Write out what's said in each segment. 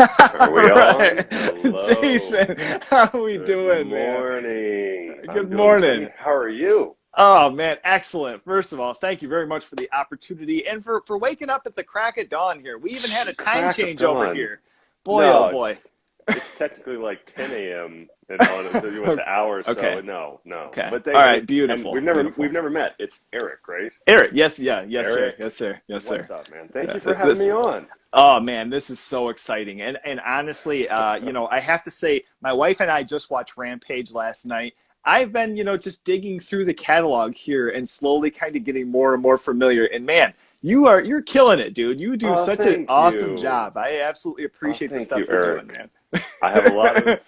Are we on? Right. Hello. Jason, how are we Good doing, man? morning. I'm Good doing morning. great. How are you? Oh, man, excellent. First of all, thank you very much for the opportunity and for waking up at the crack of dawn here. We even had a time Crack of change over dawn. here. Boy, oh No, boy. it's technically like 10 a.m. and on it. So you went to hours, so Okay. no, no. Okay. But All they right. and Beautiful. we've Beautiful. never met. It's Eric, right? Eric, yes, yeah, yes, sir. Eric, Yes, sir. Yes, what's sir. up, man? Thank Yeah, you for having me this on. Oh man, this is so exciting. And honestly, I have to say, my wife and I just watched Rampage last night. I've been, just digging through the catalog here and slowly kind of getting more and more familiar. And man, you're killing it, dude. You do Oh, such an thank awesome you. job. I absolutely Oh, appreciate the thank stuff you, you're doing, Eric. man. I have a lot of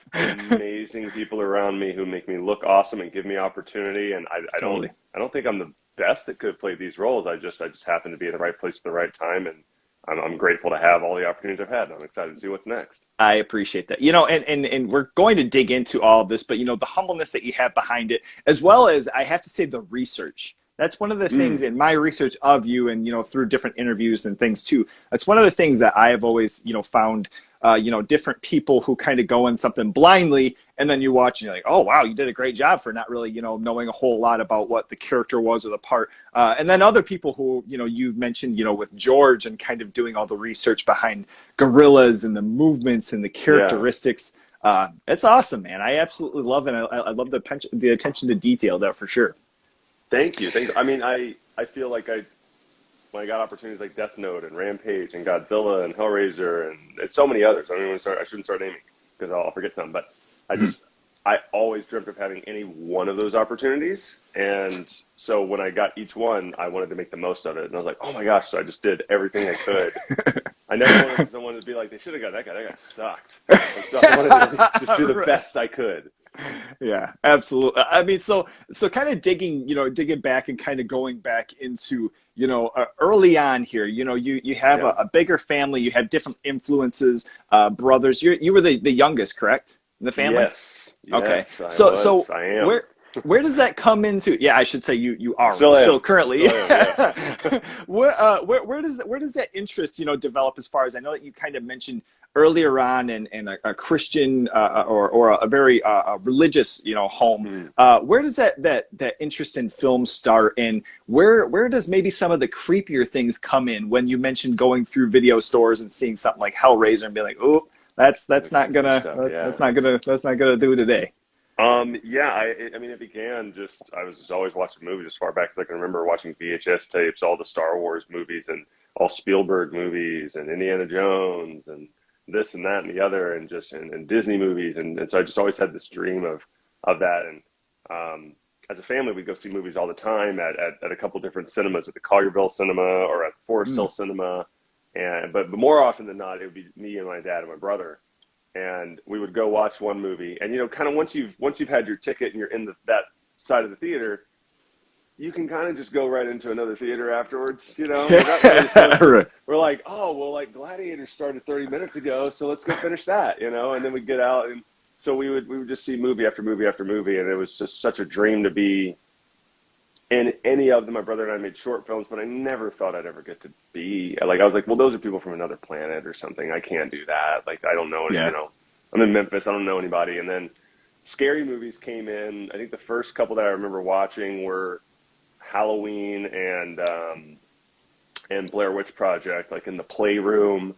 amazing people around me who make me look awesome and give me opportunity. And Totally. I don't think I'm the best that could play these roles. I just happen to be in the right place at the right time. And I'm grateful to have all the opportunities I've had. And I'm excited to see what's next. I appreciate that. And we're going to dig into all of this, but the humbleness that you have behind it, as well as I have to say the research. That's one of the things Mm, in my research of you and through different interviews and things too. That's one of the things that I have always, found different people who kind of go in something blindly and then you watch and you're like, oh wow, you did a great job for not really, knowing a whole lot about what the character was or the part. And then other people who, you've mentioned, with George and kind of doing all the research behind gorillas and the movements and the yeah. characteristics. It's awesome, man. I absolutely love it. I love the attention to detail there for sure. Thank you. Thank you. I mean, I feel like when I got opportunities like Deathnote and Rampage and Godzilla and Hellraiser and so many others. I don't even start. I shouldn't start naming because I'll forget some. But I Mhm. just I always dreamt of having any one of those opportunities, and so when I got each one, I wanted to make the most of it. And I was like, oh my gosh! So I just did everything I could. I never wanted someone to be like, they should have got that guy. That guy sucked. And so I wanted to just do the Right. best I could. Yeah, absolutely. I mean, so kind of digging back and kind of going back into, early on here, you have Yeah. a bigger family, you have different influences, brothers. You were the youngest, correct, in the family? Yes. Okay. Yes, I So was. I am. where does that come into? Yeah, I should say you are Still still am. currently. Still am. Yeah. Where does that interest develop as far as I know that you kind of mentioned earlier on in a Christian or a very religious home. Hmm. Where does that interest in film start, and where does maybe some of the creepier things come in when you mentioned going through video stores and seeing something like Hellraiser and be like, oh, that's The not creepy gonna stuff. Yeah. that's not gonna do today. Yeah. I mean, it began just. I was just always watching movies as far back as I can remember, watching VHS tapes, all the Star Wars movies, and all Spielberg movies, and Indiana Jones, and this and that and the other, and just and Disney movies, and so I just always had this dream of that. And as a family, we'd go see movies all the time at a couple different cinemas, at the Collierville Cinema or at Forest Mm. Hill Cinema, and but more often than not, it would be me and my dad and my brother, and we would go watch one movie. And kind of once you've had your ticket and you're in that side of the theater, you can kind of just go right into another theater afterwards. We're not really so. Right. We're like, oh well, like Gladiator started 30 minutes ago, so let's go finish that. And then we get out, and so we would just see movie after movie after movie, and it was just such a dream to be in any of them. My brother and I made short films, but I never thought I'd ever get to be like. I was like, well, those are people from another planet or something. I can't do that. Like, I don't know. Yeah. I'm in Memphis. I don't know anybody. And then scary movies came in. I think the first couple that I remember watching were Halloween and Blair Witch Project, like in the playroom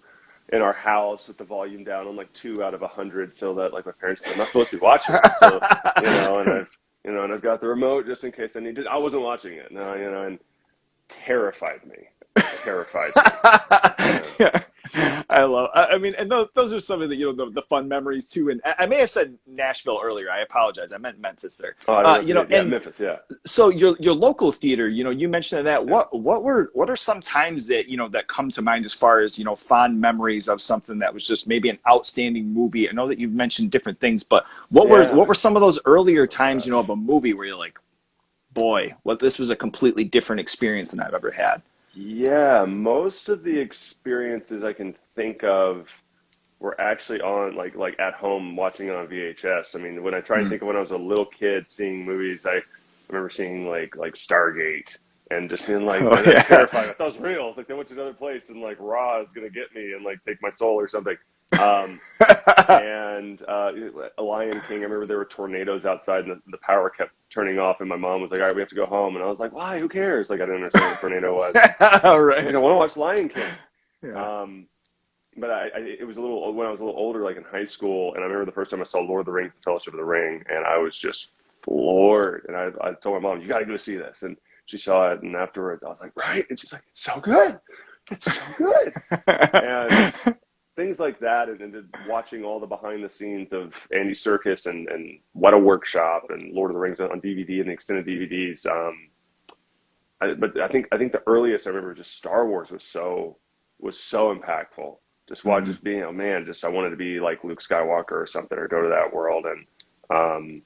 in our house with the volume down on like 2 out of 100, so that like my parents, I'm not supposed to be watching this, so and I've got the remote just in case I need to. I wasn't watching it, no, and terrified me, terrified me. Yeah. Yeah. I mean, and those are some of the the fun memories too. And I may have said Nashville earlier. I apologize. I meant Memphis there. Oh, I don't know if you did. Yeah, And Memphis. Yeah, so your local theater, you mentioned that. yeah, What are some times that that come to mind as far as fond memories of something that was just maybe an outstanding movie? I know that you've mentioned different things, but what yeah. were some of those earlier Oh times of gosh. a movie where you're like, boy, what this was a completely different experience than I've ever had. Yeah, most of the experiences I can think of were actually on like at home watching it on VHS. I mean, when I try and Mm. think of when I was a little kid seeing movies, I remember seeing like Stargate and just being like, Oh and I was yeah. terrified. I thought it was real. It's like they went to another place and like Ra is gonna get me and like take my soul or something. Um, and Lion King, I remember there were tornadoes outside, and the power kept turning off, and my mom was like, "All right, we have to go home." And I was like, "Why? Who cares?" Like I didn't understand what a tornado was. All She's like, right. "I want to watch Lion King." Yeah. Um, but it was a little when I was a little older, like in high school, and I remember the first time I saw Lord of the Rings: The Fellowship of the Ring, and I was just floored. And I told my mom, "You got to go see this." And she saw it, and afterwards, I was like, "Right?" And she's like, "It's so good. It's so good." And things like that, and then watching all the behind the scenes of Andy Serkis and What a Workshop and Lord of the Rings on DVD and the extended DVDs. But I think the earliest I remember just Star Wars was so impactful. Just watch, Mhm. just being, oh man, just I wanted to be like Luke Skywalker or something, or go to that world. And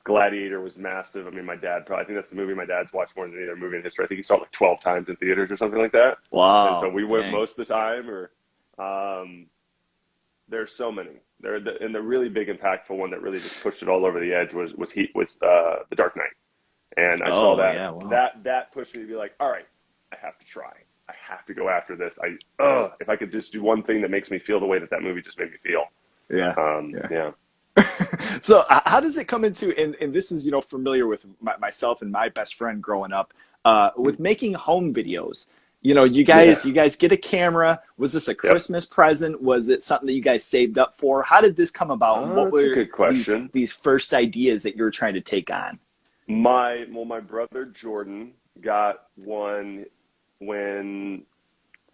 Gladiator was massive. I mean, my dad probably, I think that's the movie my dad's watched more than any other movie in history. I think he saw it like 12 times in theaters or something like that. And so Wow. we went Dang. most of the time. Or um, there's so many. And the really big impactful one that really just pushed it all over the edge was The Dark Knight. And I saw Oh that yeah. Wow. that pushed me to be like, all right, I have to try. I have to go after this. If I could just do one thing that makes me feel the way that that movie just made me feel. Yeah. Yeah. Yeah. So how does it come into and this is familiar with myself and my best friend growing up with making home videos. You Yeah. guys get a camera. Was this a Yep. Christmas present? Was it something that you guys saved up for? How did this come about? And Oh, what that's a were good these question. these first ideas that you were trying to take on? My brother Jordan got one when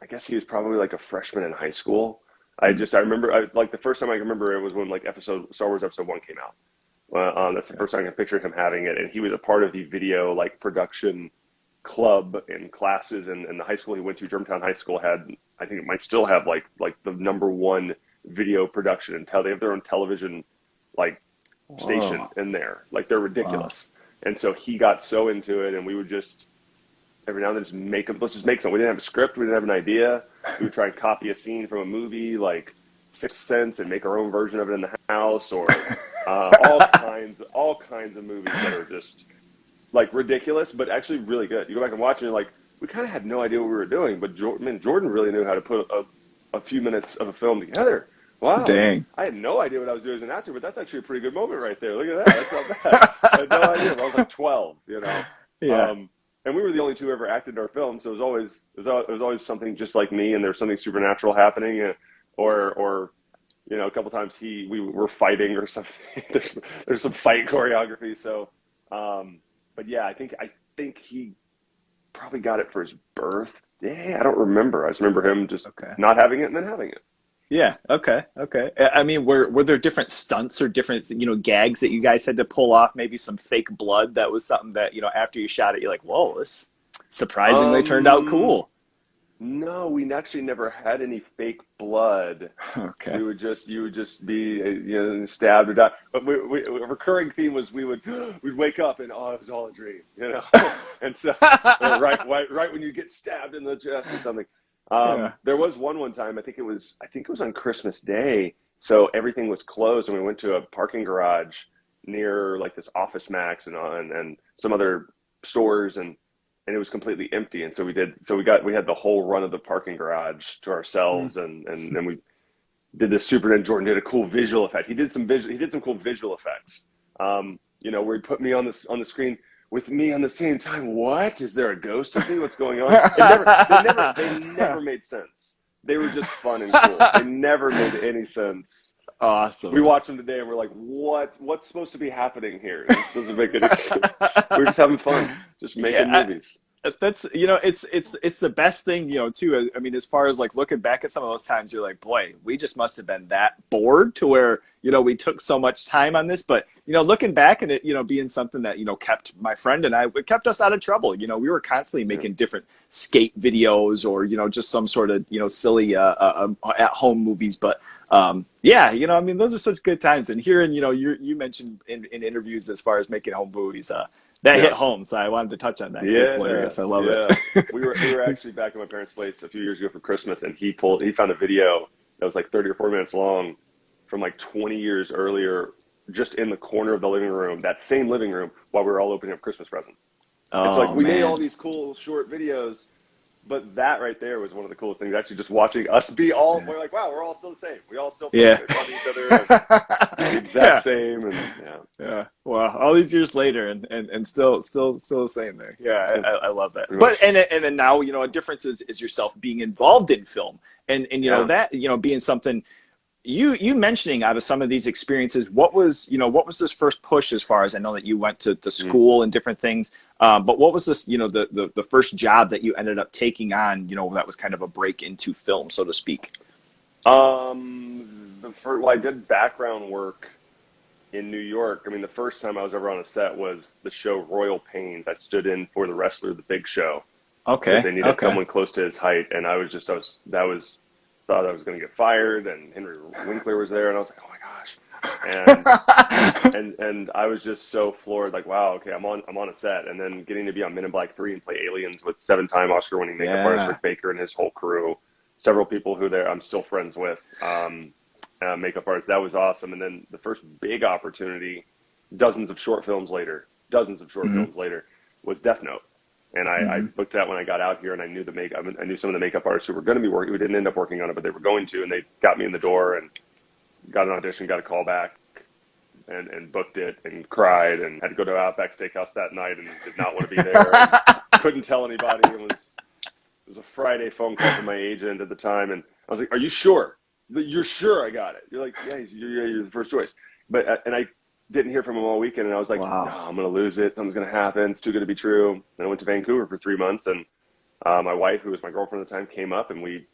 I guess he was probably like a freshman in high school. I remember like the first time I remember it was when like episode Star Wars episode 1 came out. That's the Okay. first time I can picture him having it, and he was a part of the video like production club and classes, and the high school he went to, Germantown High School, had, I think it might still have like the number one video production and they have their own television like station Whoa. in there, like they're Wow. ridiculous. And so he got so into it, and we would just every now and then just let's just make something. We didn't have a script, we didn't have an idea. We would try and copy a scene from a movie like Sixth Sense and make our own version of it in the house, or all kinds of movies that are just like ridiculous, but actually really good. You go back and watch it, and you're like, we kind of had no idea what we were doing, but Jordan really knew how to put a few minutes of a film together. Wow, Dang. I had no idea what I was doing as an actor, but that's actually a pretty good moment right there. Look at that. That's not bad. I had no idea. But I was like 12. Yeah. Um, and we were the only two who ever acted in our film, so it was always something just like me, and there was something supernatural happening, or a couple times we were fighting or something. there's some fight choreography. So, but yeah, I think he probably got it for his birthday. I don't remember. I just remember him just Okay. not having it and then having it. Yeah. Okay. Okay. I mean, were there different stunts or different gags that you guys had to pull off? Maybe some fake blood that was something that after you shot it, you're like, whoa, this surprisingly turned out Um, cool. no, we actually never had any fake blood. Okay. You would just be stabbed or die. But a recurring theme was we'd wake up and it was all a dream. And so or right when you get stabbed in the chest or something. Yeah. There was one time, I think it was on Christmas Day, so everything was closed, and we went to a parking garage near like this Office Max and some other stores, and it was completely empty. And so we had the whole run of the parking garage to Hmm. ourselves, and then we did this super. And Jordan did a cool visual effect. He did some cool visual effects. Where he put me on the screen with me on the same time. What is there a ghost of me? What's going on? They never made sense. They were just fun and cool. They never made any sense. We Awesome. watched them today, and we're like, what's supposed to be happening here? This doesn't make any sense. We were just having fun, just making Yeah. movies. That's it's the best thing too. I mean, as far as like looking back at some of those times, you're like, boy, we just must have been that bored to where we took so much time on this. But looking back and it being something that kept my friend and I, it kept us out of trouble. We were constantly Yeah. making different skate videos or just some sort of silly at home movies. But yeah, I mean, those are such good times. And hearing you mentioned in interviews as far as making home movies, that hit Yeah. home. So I wanted to touch on that because it's Yeah, hilarious. I love yeah. it. We were actually back at my parents' place a few years ago for Christmas, and he found a video that was like 30 or 40 minutes long from like 20 years earlier, just in the corner of the living room, that same living room, while we were all opening up Christmas presents. And so like Oh we made all man. these cool short videos, but that right there was one of the coolest things. Actually, just watching us be all, Yeah. we're like, wow, we're all still the same. We all still Yeah. focus on each other and the exact Yeah. same. And yeah, Yeah. Wow. All these years later and still the same there. Yeah. yeah, I love that. pretty But much. and then now, a difference is yourself being involved in film and Yeah. that, being something you mentioning out of some of these experiences, what was this first push as far as I know that you went to Mm. school and different things, but what was this, the first job that you ended up taking on, that was kind of a break into film, so to speak? Well, I did background work in New York. I mean, the first time I was ever on a set was the show Royal Pains. I stood in for the wrestler, The Big Show, because Okay. they needed Okay. someone close to his height, and thought I was going to get fired, and Henry Winkler was there, and I was like, oh my gosh, and I was just so floored, like, wow, okay, I'm on a set, and then getting to be on Men in Black 3 and play aliens with 7-time Oscar-winning makeup artist Yeah. Rick Baker and his whole crew, several people who I'm still friends with, makeup artists. That was awesome, and then the first big opportunity, dozens of short Hmm. films later, was Deathnote. And I Hmm. booked that when I got out here, and I knew some of the makeup artists who were going to be working, who didn't end up working on it, but they were going to, and they got me in the door and got an audition, got a call back, and booked it, and cried, and had to go to Outback Steakhouse that night, and did not want to be there, and couldn't tell anybody. It was a Friday phone call from my agent at the time, and I was like, "Are you sure? You're sure I got it?" You're like, "Yeah, you're the first choice." But and I didn't hear from him all weekend, and I was like, "No, Wow. I'm gonna lose it. Something's gonna happen. It's too good to be true." And I went to Vancouver for 3 months, and my wife, who was my girlfriend at the time, came up, and we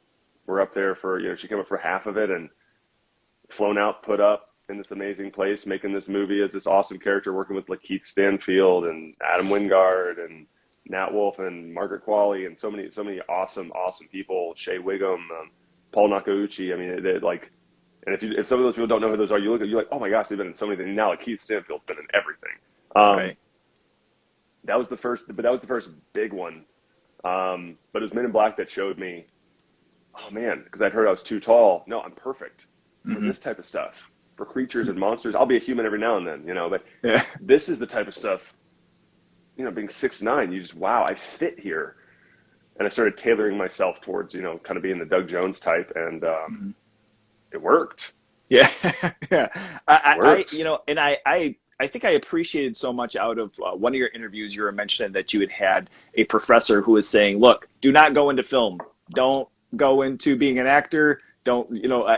were up there for she came up for half of it, and flown out, put up in this amazing place, making this movie as this awesome character, working with like Keith Stanfield and Adam Wingard and Nat Wolff and Margaret Qualley and so many awesome people, Shea Wiggum, Paul Nakauchi. I mean, they like, and if some of those people don't know who those are, you're like, oh my gosh, they've been in so many things. Now like Keith Stanfield's been in everything. Um, Right. that was the first big one. But it was Men in Black that showed me, oh man, because I'd heard I was too tall. No, I'm perfect for Hmm. this type of stuff. For creatures and monsters, I'll be a human every now and then, but Yeah. this is the type of stuff, being 6'9", you just, wow, I fit here. And I started tailoring myself towards, kind of being the Doug Jones type, and Mhm. it worked. Yeah. Yeah. Worked. And I think I appreciated so much out of one of your interviews. You were mentioning that you had a professor who was saying, "Look, do not go into film. Don't go into being an actor. Don't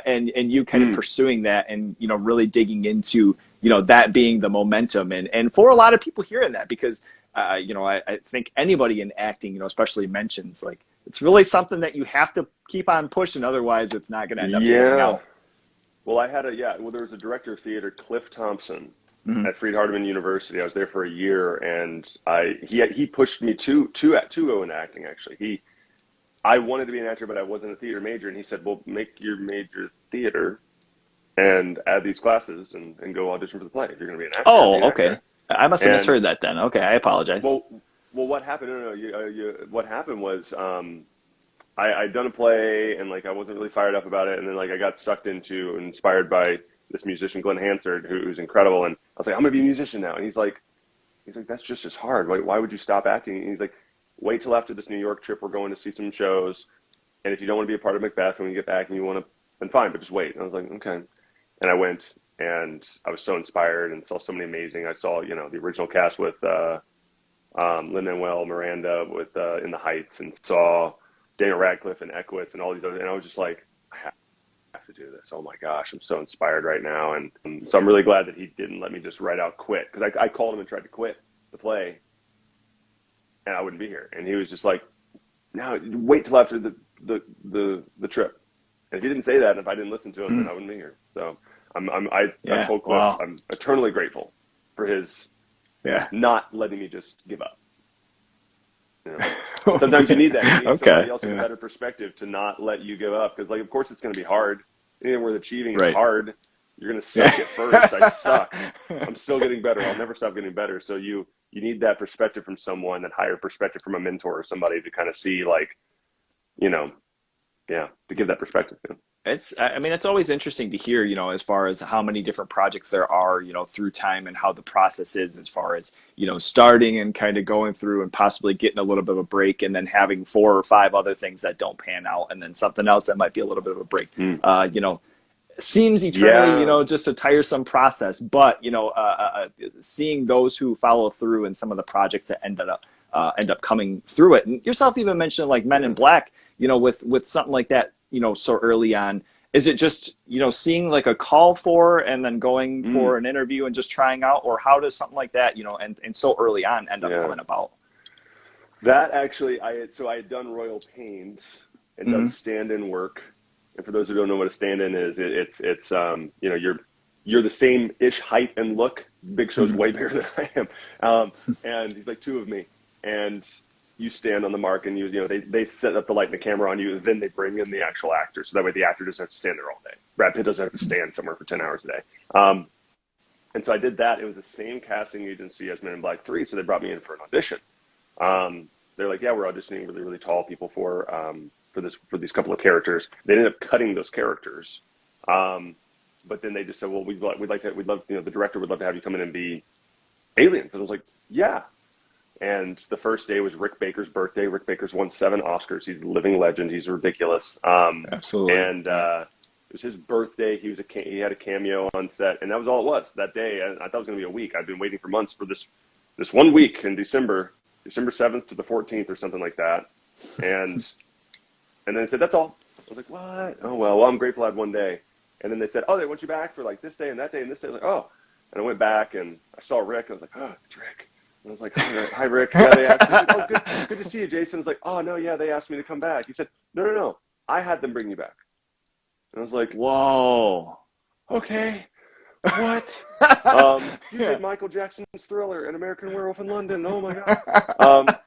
and you kind of Mm, pursuing that and really digging into that being the momentum and for a lot of people hearing that because I think anybody in acting especially mentions like it's really something that you have to keep on pushing, otherwise it's not going to end up panning yeah. out." Well, there was a director of theater, Cliff Thompson, Hmm. at Freed-Hardeman University. I was there for a year, and he pushed me to go into acting. Actually, I wanted to be an actor, but I wasn't a theater major, and he said, "Well, make your major theater and add these classes and go audition for the play. If you're going to be an actor, be Oh, an okay. actor." I must have And misheard that then. Okay, I apologize. well, what happened? No, no, what happened was I'd done a play and like I wasn't really fired up about it, and then like I got sucked into and inspired by this musician Glenn Hansard, who's incredible, and I was like, I'm gonna be a musician now, and he's like, that's just as hard. Why would you stop acting? And he's like, wait till after this New York trip, we're going to see some shows, and if you don't want to be a part of Macbeth when you get back and you want to, then fine, but just wait. And I was like, okay, and I went, and I was so inspired and saw so many amazing. I saw the original cast with Lin-Manuel Miranda with In the Heights, and saw Daniel Radcliffe and Equus and all these other, and I was just like, I have to do this. Oh my gosh, I'm so inspired right now, and so I'm really glad that he didn't let me just right out quit, because I called him and tried to quit the play, and I wouldn't be here, and he was just like, "Now wait till after the trip." And if he didn't say that, and if I didn't listen to him, then Hmm. I wouldn't be here. So I Yeah. told Cliff Wow. I'm eternally grateful for his Yeah. not letting me just give up. You know? And sometimes you need that. You need somebody Okay. else with a Yeah. better perspective to not let you give up. Because, like, of course, it's going to be hard. Anything worth achieving is Right. hard. You're going to Yeah. suck at first. I suck. I'm still getting better. I'll never stop getting better. So you need that perspective from someone, that higher perspective from a mentor or somebody to kind of see, like, you know, yeah, to give that perspective. Yeah. I mean, it's always interesting to hear, as far as how many different projects there are, through time and how the process is as far as, starting and kind of going through and possibly getting a little bit of a break and then having 4 or 5 other things that don't pan out and then something else that might be a little bit of a break. Mm. Seems eternally, Yeah. just a tiresome process, but, seeing those who follow through and some of the projects that end up coming through it. And yourself even mentioned like Men in Yeah. Black, with something like that, so early on. Is it just, seeing like a call for and then going Mm. for an interview and just trying out, or how does something like that, and so early on end up Yeah. coming about? That actually, I had done Royal Pains and done Mm-hmm. stand-in work. And for those who don't know what a stand-in is, it's you're the same ish height and look. Big Show's way bigger than I am, and he's like 2 of me. And you stand on the mark, and they set up the light and the camera on you, and then they bring in the actual actor, so that way the actor doesn't have to stand there all day. Brad Pitt doesn't have to stand somewhere for 10 hours a day. And so I did that. It was the same casting agency as Men in Black 3, so they brought me in for an audition. They're like, yeah, we're auditioning really, really tall people for these couple of characters. They ended up cutting those characters, but then they just said, well, we'd love, the director would love to have you come in and be aliens. And I was like, yeah. And the first day was Rick Baker's birthday. Rick Baker's won 7 Oscars. He's a living legend. He's ridiculous. Absolutely. And it was his birthday. He had a cameo on set, and that was all it was that day. I thought it was going to be a week. I've been waiting for months for this 1 week in December 7th to the 14th or something like that. And then they said, that's all. I was like, what? Oh, well, I'm grateful I had 1 day. And then they said, oh, they want you back for like this day and that day and this day. I was like, oh. And I went back and I saw Rick. I was like, oh, it's Rick. And I was like, hi, Rick. Yeah, they asked me. Oh, good to see you, Jason. I was like, oh, no, yeah, they asked me to come back. He said, no. I had them bring you back. And I was like, Whoa. okay. What? You did Michael Jackson's Thriller and American Werewolf in London. Oh, my God.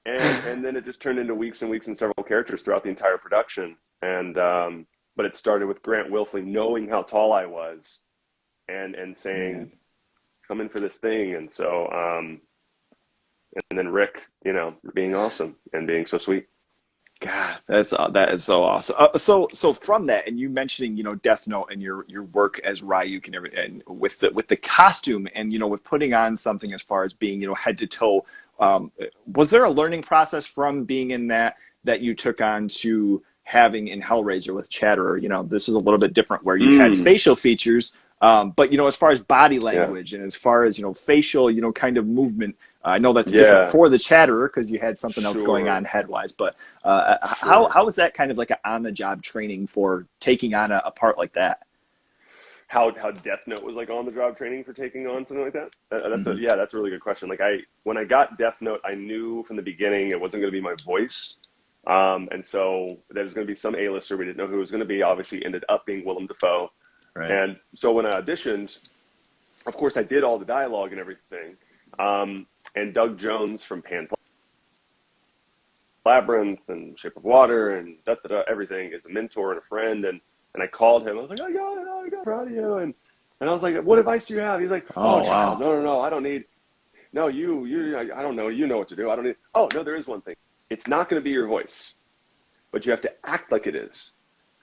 And then it just turned into weeks and weeks and several characters throughout the entire production. And but it started with Grant Wilfley knowing how tall I was and saying, Man. come in for this thing. And so and then Rick, being awesome and being so sweet. God, that is so awesome. So from that, and you mentioning, Deathnote and your work as Ryuk and everything, and with the costume and with putting on something as far as being head to toe. Was there a learning process from being in that you took on to having in Hellraiser with Chatterer? This is a little bit different where you had facial features, but as far as body language and as far as facial kind of movement. I know that's different for the Chatterer because you had something else going on head-wise, but how is that kind of like an on-the-job training for taking on a part like that? How Deathnote was like on the job training for taking on something like that? That's a really good question. Like when I got Deathnote, I knew from the beginning it wasn't going to be my voice, and so there was going to be some A-lister. We didn't know who it was going to be. Obviously, ended up being Willem Dafoe, Right. And so when I auditioned, of course, I did all the dialogue and everything. And Doug Jones from Pan's Labyrinth and Shape of Water and everything is a mentor and a friend. And I called him. I was like, I got proud of you. And I was like, what advice do you have? He's like, child, no, I don't need. No, I don't know. You know what to do. I don't need. Oh, no, there is one thing. It's not going to be your voice, but you have to act like it is.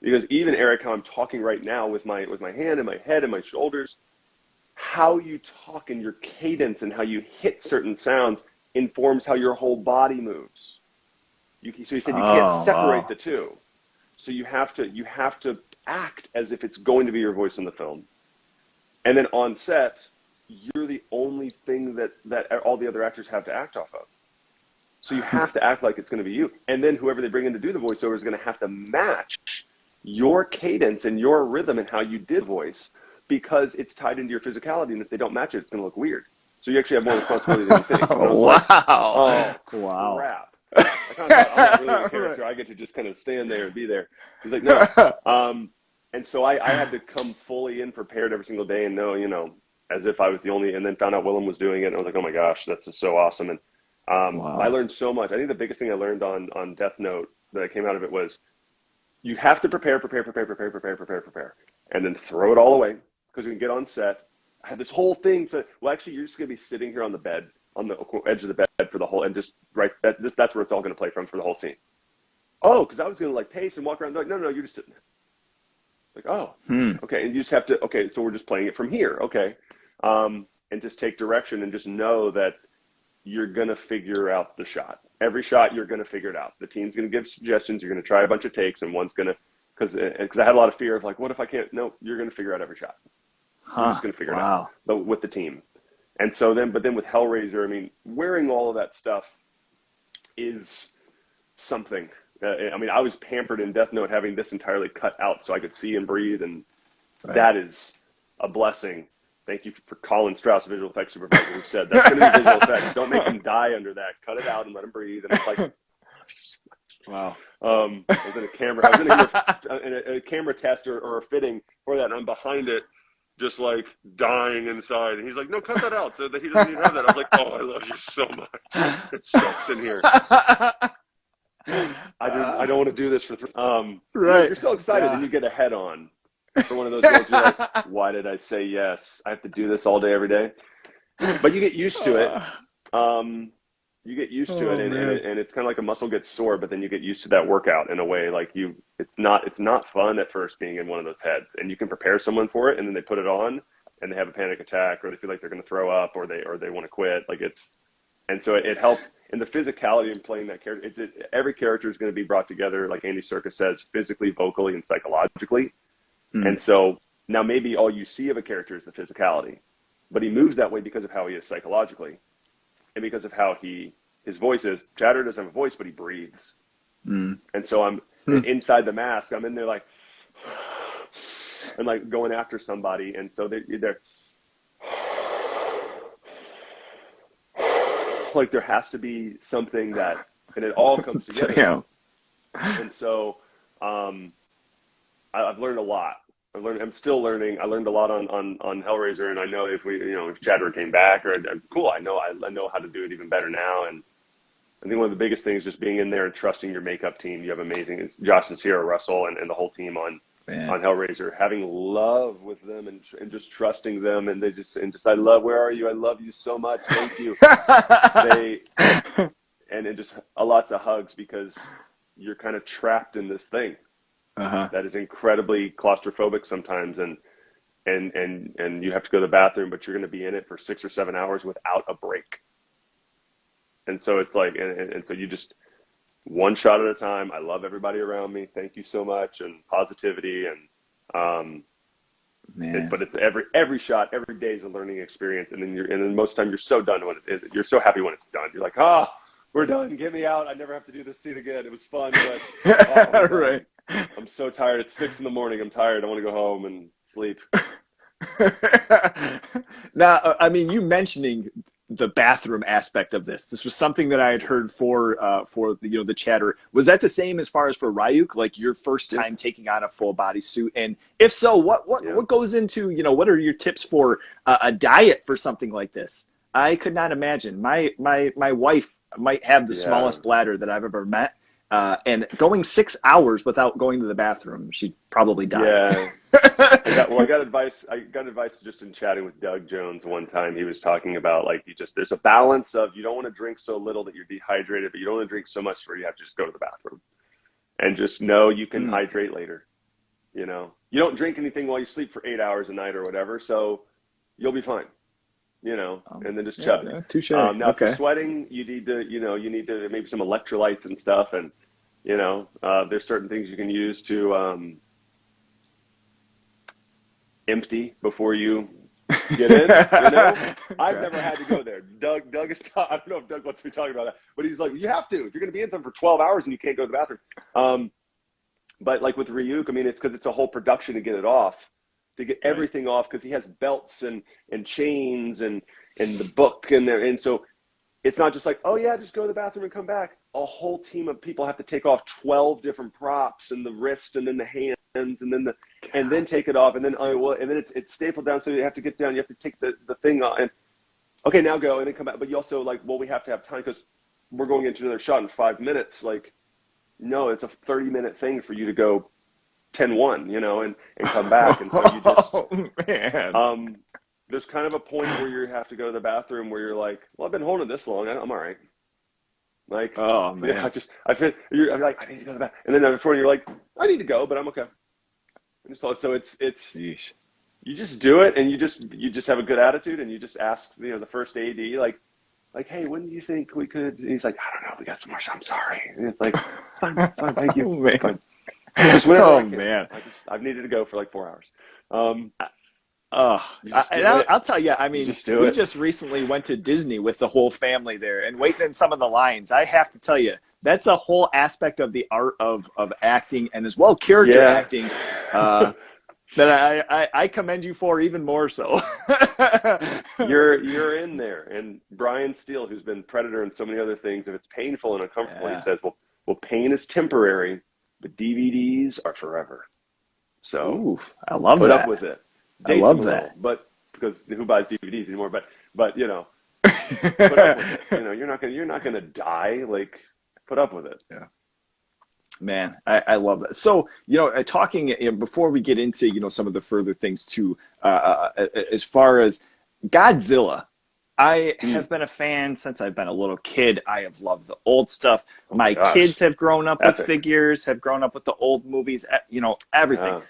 Because even Eric, how I'm talking right now with my hand and my head and my shoulders, how you talk and your cadence and how you hit certain sounds informs how your whole body moves. So he said you can't separate the two. So you have to act as if it's going to be your voice in the film. And then on set, you're the only thing that all the other actors have to act off of. So you have to act like it's going to be you. And then whoever they bring in to do the voiceover is going to have to match your cadence and your rhythm and how you did voice, because it's tied into your physicality, and if they don't match it, it's going to look weird. So you actually have more responsibility than you think. And I was like, oh, crap. I kind of thought, I'm not really the character. I get to just kind of stand there and be there. He's like, no. And so I had to come fully in prepared every single day and know, as if I was the only, and then found out Willem was doing it, and I was like, oh my gosh, that's just so awesome. And I learned so much. I think the biggest thing I learned on Deathnote that came out of it was you have to prepare, and then throw it all away, because you can get on set. I had this whole thing actually, you're just going to be sitting here on the bed, on the edge of the bed for the whole, and just that's where it's all going to play from for the whole scene. oh, because I was going to like pace and walk around. They're like, no, no, you're just sitting there. Like, oh, Hmm. okay. And you just have to, okay, so we're just playing it from here. Okay. And just take direction and just know that you're going to figure out the shot. Every shot, you're going to figure it out. The team's going to give suggestions. You're going to try a bunch of takes, and one's going to, because I had a lot of fear of like, what if I can't? No, you're going to figure out every shot. You're Huh. just going to figure it out. Wow. But with the team. And so then, but then with Hellraiser, I mean, wearing all of that stuff is something. I mean, I was pampered in Deathnote having this entirely cut out so I could see and breathe, and Right. that is a blessing. Thank you for Colin Strauss, visual effects supervisor, who said that's going to be visual effects. Don't make him die under that. Cut it out and let him breathe. And it's like, Wow. I was in a camera. I was in a camera test or a fitting for that, and I'm behind it, just like dying inside. And he's like, "No, cut that out, so that he doesn't even have that." I was like, "Oh, I love you so much. It sucks in here. I don't want to do this for three." Right. You're so excited, Yeah. and you get a head on for one of those days. You're like, "Why did I say yes? I have to do this all day, every day." But you get used to it. You get used to it, and it's kind of like a muscle gets sore, but then you get used to that workout in a way. Like it's not fun at first being in one of those heads, and you can prepare someone for it, and then they put it on, and they have a panic attack, or they feel like they're going to throw up, or they want to quit. Like and so it helped in the physicality in playing that character. Every character is going to be brought together, like Andy Serkis says, physically, vocally, and psychologically. And so now maybe all you see of a character is the physicality, but he moves that way because of how he is psychologically. And because of how his voice is. Chatter doesn't have a voice, but he breathes. And so I'm inside the mask. I'm in there like, and like going after somebody. And so they're like, there has to be something that, and it all comes together. Yeah. And so I've learned a lot. I'm still learning. I learned a lot on Hellraiser, and I know if Chadwick came back, cool. I know how to do it even better now. And I think one of the biggest things is just being in there and trusting your makeup team. You have amazing, it's Josh and Sierra Russell and the whole team on Hellraiser, having love with them and just trusting them, and I love. Where are you? I love you so much. Thank you. and just lots of hugs, because you're kind of trapped in this thing. That is incredibly claustrophobic sometimes, and you have to go to the bathroom, but you're going to be in it for 6 or 7 hours without a break. And so it's like, and so you just one shot at a time. I love everybody around me. Thank you so much, and positivity, and but it's every shot, every day is a learning experience, and then most of the time you're so done when it is. You're so happy when it's done. You're like, we're done. Get me out. I never have to do this scene again. It was fun, but Right. I'm so tired. It's 6 a.m. I'm tired. I want to go home and sleep. Now, I mean, you mentioning the bathroom aspect of this was something that I had heard for the chatter. Was that the same as far as for Ryuk, like your first time taking on a full body suit? And if so, what goes into, what are your tips for a diet for something like this? I could not imagine. My wife might have the smallest bladder that I've ever met. And going 6 hours without going to the bathroom, she'd probably die. Yeah. I got advice just in chatting with Doug Jones one time. He was talking about like there's a balance of, you don't want to drink so little that you're dehydrated, but you don't want to drink so much where you have to just go to the bathroom. And just know you can hydrate later. You don't drink anything while you sleep for 8 hours a night or whatever, so you'll be fine. And then just chug. Yeah, touche. Now, if you're sweating, you need to maybe some electrolytes and stuff, and there's certain things you can use to empty before you get in. I've never had to go there. Doug is. I don't know if Doug wants to be talking about that, but he's like, you have to if you're going to be in something for 12 hours and you can't go to the bathroom. But like with Ryuk, I mean, it's because it's a whole production to get it off. To get everything off, because he has belts and chains and the book and so it's not just like, oh yeah, just go to the bathroom and come back. A whole team of people have to take off 12 different props, and the wrist, and then the hands, and then take it off, and then and then it's stapled down, so you have to get down, you have to take the thing off, and okay, now go, and then come back. But you also like, well, we have to have time because we're going into another shot in 5 minutes. Like, no, it's a 30-minute thing for you to go 10-1, and come back. And so you just, there's kind of a point where you have to go to the bathroom where you're like, well, I've been holding this long. I'm all right. Like, Oh yeah, man. I feel I'm like, I need to go to the bathroom, and then before you're like, I need to go, but I'm okay. And so it's Yeesh. you just do it, and you just have a good attitude, and you just ask the first AD like, hey, when do you think we could? And he's like, I don't know, we got some more. I'm sorry, and it's like, it's fine, thank you, Oh man. fine. Just whenever I Oh can. man. I've needed to go for like 4 hours. Um, you just And do it. I'll tell you, I You mean, just do we it. just recently went to Disney with the whole family there and waiting in some of the lines. I have to tell you, that's a whole aspect of the art of acting and as well character Yeah. acting that I commend you for even more so. You're in there, and Brian Steele, who's been Predator and so many other things, if it's painful and uncomfortable, he Yeah. says, well, pain is temporary, but DVDs are forever. So Ooh, I love put up that. with it. I Dates him love a little, that. but because who buys DVDs anymore? But put up with it. You're not gonna die. Like, put up with it. Yeah. Man, I love that. So, talking before we get into, some of the further things too, as far as Godzilla, I Mm. have been a fan since I've been a little kid. I have loved the old stuff. Oh my My gosh, kids have grown up with epic. figures, have grown up with the old movies, everything. Yeah.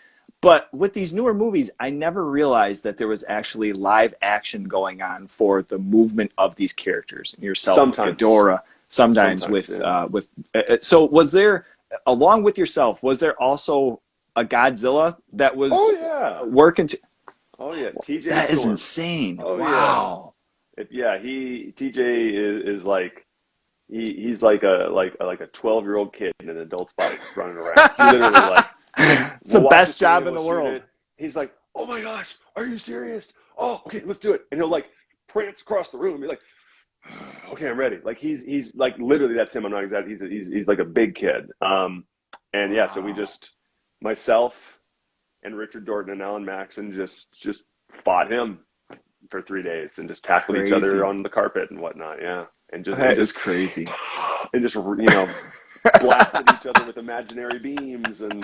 But with these newer movies, I never realized that there was actually live action going on for the movement of these characters. Yourself with Sometimes, Ghidorah, sometimes sometimes, yeah. So was there, along with yourself, was there also a Godzilla that Oh was yeah. working to? Oh yeah. TJ That is Storm. insane! Oh yeah. Wow. Yeah. He TJ is like he's like a 12-year-old kid in an adult's body running around. He literally like It's the we'll watch a best scene job and in we'll the shoot world. it. He's like, oh my gosh, are you serious? Oh, okay, let's do it. And he'll like prance across the room and be like, okay, I'm ready. Like he's like literally that's him. I'm not exactly. He's like a big kid. And yeah, so we Wow. just myself and Richard Dorton and Alan Maxon just fought him for 3 days and just tackled each other Crazy. on the carpet and whatnot. Yeah, and just and That is just crazy. and just blasted each other with imaginary beams and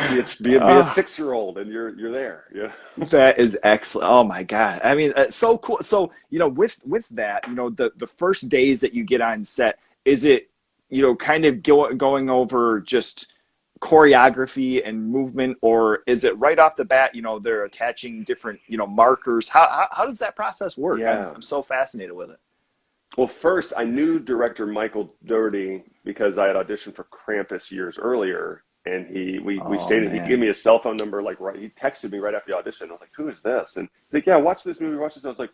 be a Ah, 6-year-old and you're there. Yeah. that is excellent. Oh my God. I mean, it's so cool. So, with that, the first days that you get on set, is it, kind of going over just choreography and movement, or is it right off the bat, they're attaching different, markers? How does that process work? I'm, Yeah. I'm so fascinated with it. Well, first I knew director Michael Dougherty because I had auditioned for Krampus years earlier, and we Oh stayed. He gave man. me his cell phone number like right. He texted me right after the audition. I was like, "Who is this?" And he's like, "Yeah, watch this movie. Watch this." And I was like,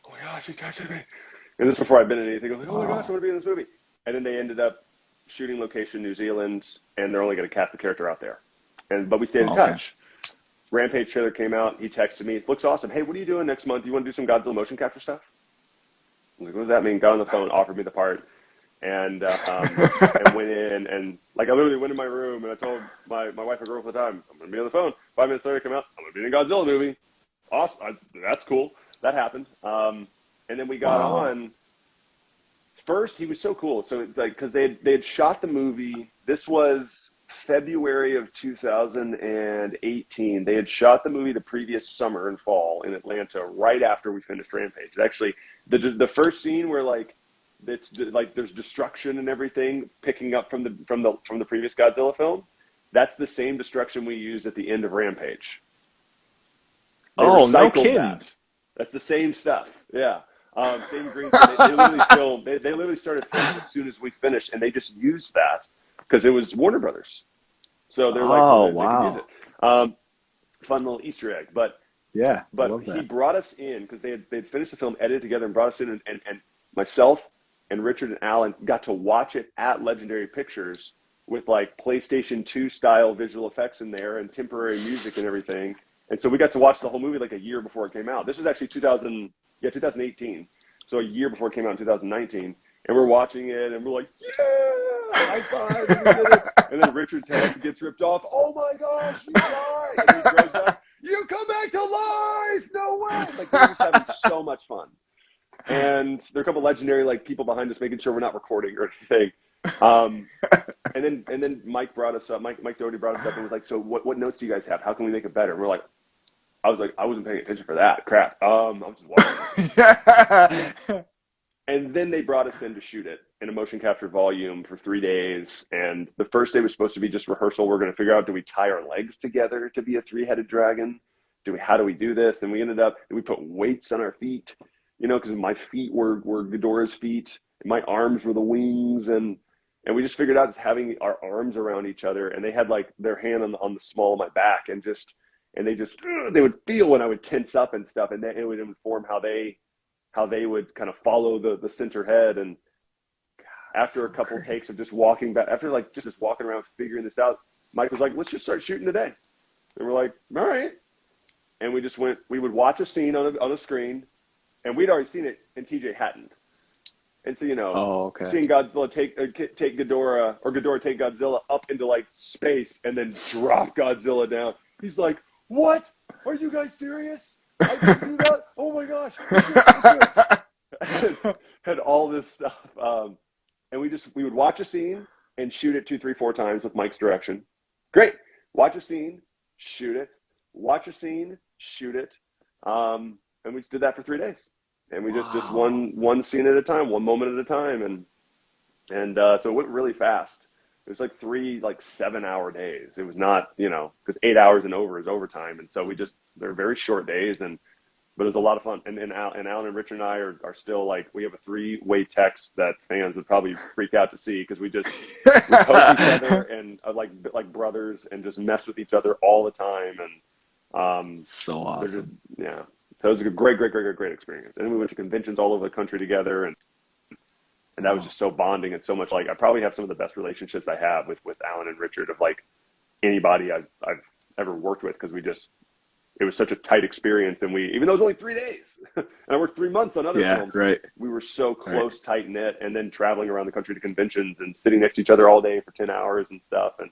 "Oh my gosh, he texted me!" And this before I'd been in anything. I was like, "Oh my gosh, I Wow. want to be in this movie." And then they ended up shooting location New Zealand, and they're only going to cast the character out there. But we stayed in Okay. touch. Rampage trailer came out. He texted me, "Looks awesome. Hey, what are you doing next month? You want to do some Godzilla motion capture stuff?" I'm like, what does that mean? Got on the phone, offered me the part, and went in and like I literally went in my room and I told my wife and girlfriend at the time, I'm gonna be on the phone. 5 minutes later, I come out, I'm gonna be in a Godzilla movie. Awesome, that's cool. That happened. And then we got Wow. on. First, he was so cool. So it's like because they had shot the movie. This was February of 2018. They had shot the movie the previous summer and fall in Atlanta, right after we finished Rampage. It actually, the first scene where like it's like there's destruction and everything picking up from the previous Godzilla film. That's the same destruction we used at the end of Rampage. They Oh, no recycled kidding. that. That's the same stuff. Yeah. Same green screen. They literally filmed. They literally started filming as soon as we finished, and they just used that because it was Warner Brothers. So they're like, Oh, well, they could use it. wow. Fun little Easter egg. But Yeah, I but love he that. brought us in because they'd finished the film, edited together, and brought us in, and myself and Richard and Alan got to watch it at Legendary Pictures with like PlayStation 2 style visual effects in there and temporary music and everything. And so we got to watch the whole movie like a year before it came out. This was actually 2018. So a year before it came out in 2019. And we're watching it and we're like, yeah, high five, and we did it. And then Richard's head gets ripped off. Oh my gosh, you died. And he goes back, you come back to life. No way. Like we're just having so much fun. And there are a couple legendary like people behind us making sure we're not recording or anything. Um, and then Mike brought us up. Mike Doherty brought us up and was like, "So what notes do you guys have? How can we make it better?" And we're like, I was like, I wasn't paying attention for that crap. I was just watching it. And then they brought us in to shoot it in a motion capture volume for 3 days. And the first day was supposed to be just rehearsal. We're going to figure out, do we tie our legs together to be a three-headed dragon? How do we do this? And we ended up, we put weights on our feet, because my feet were Ghidorah's feet. And my arms were the wings. And we just figured out just having our arms around each other. And they had like their hand on the small of my back, and they would feel when I would tense up and stuff. And it would inform how they would kind of follow the center head. And after a couple takes of just walking back, after like just walking around figuring this out, Mike was like, let's just start shooting today. And we're like, all right. And we would watch a scene on a screen, and we'd already seen it, and TJ hadn't. And so, seeing Godzilla take Ghidorah, or Ghidorah take Godzilla up into like space and then drop Godzilla down. He's like, what? Are you guys serious? I didn't do that? Oh my gosh. Had all this stuff. And we would watch a scene and shoot it 2, 3, 4 times with Mike's direction. Great. Watch a scene, shoot it. Watch a scene, shoot it. And we just did that for 3 days. And we just one scene at a time, one moment at a time. And so it went really fast. It was like 3 7-hour days. It was not, because 8 hours and over is overtime. And so they're very short days, but it was a lot of fun. And Alan and Richard and I are still we have a 3-way text that fans would probably freak out to see, because we poke each other and like brothers, and just mess with each other all the time. And so awesome. So it was a great experience. And we went to conventions all over the country together, and that was just so bonding, and so much I probably have some of the best relationships I have with Alan and Richard of anybody I've ever worked with, because it was such a tight experience. And even though it was only 3 days, and I worked 3 months on other films, right. We were so close, tight knit, and then traveling around the country to conventions and sitting next to each other all day for 10 hours and stuff, and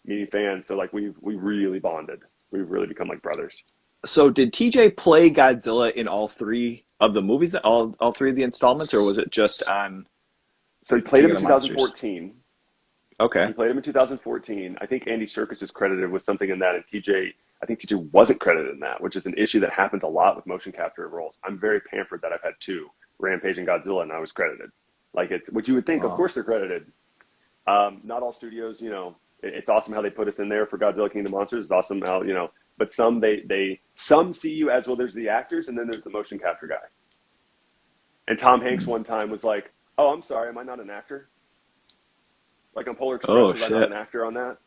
meeting fans. So we really bonded. We've really become like brothers. So did TJ play Godzilla in all 3 of the movies, all 3 of the installments, or was it just on? So he played him in 2014. Okay. He played him in 2014. I think Andy Serkis is credited with something in that, and I think TJ wasn't credited in that, which is an issue that happens a lot with motion capture roles. I'm very pampered that I've had 2, Rampage and Godzilla, and I was credited. It's what you would think. Of course they're credited. Not all studios, it's awesome how they put us in there for Godzilla King of the Monsters. It's awesome how, but some some see you as, well, there's the actors, and then there's the motion capture guy. And Tom Hanks one time was like, oh, I'm sorry, am I not an actor? On Polar Express, was I not an actor on that?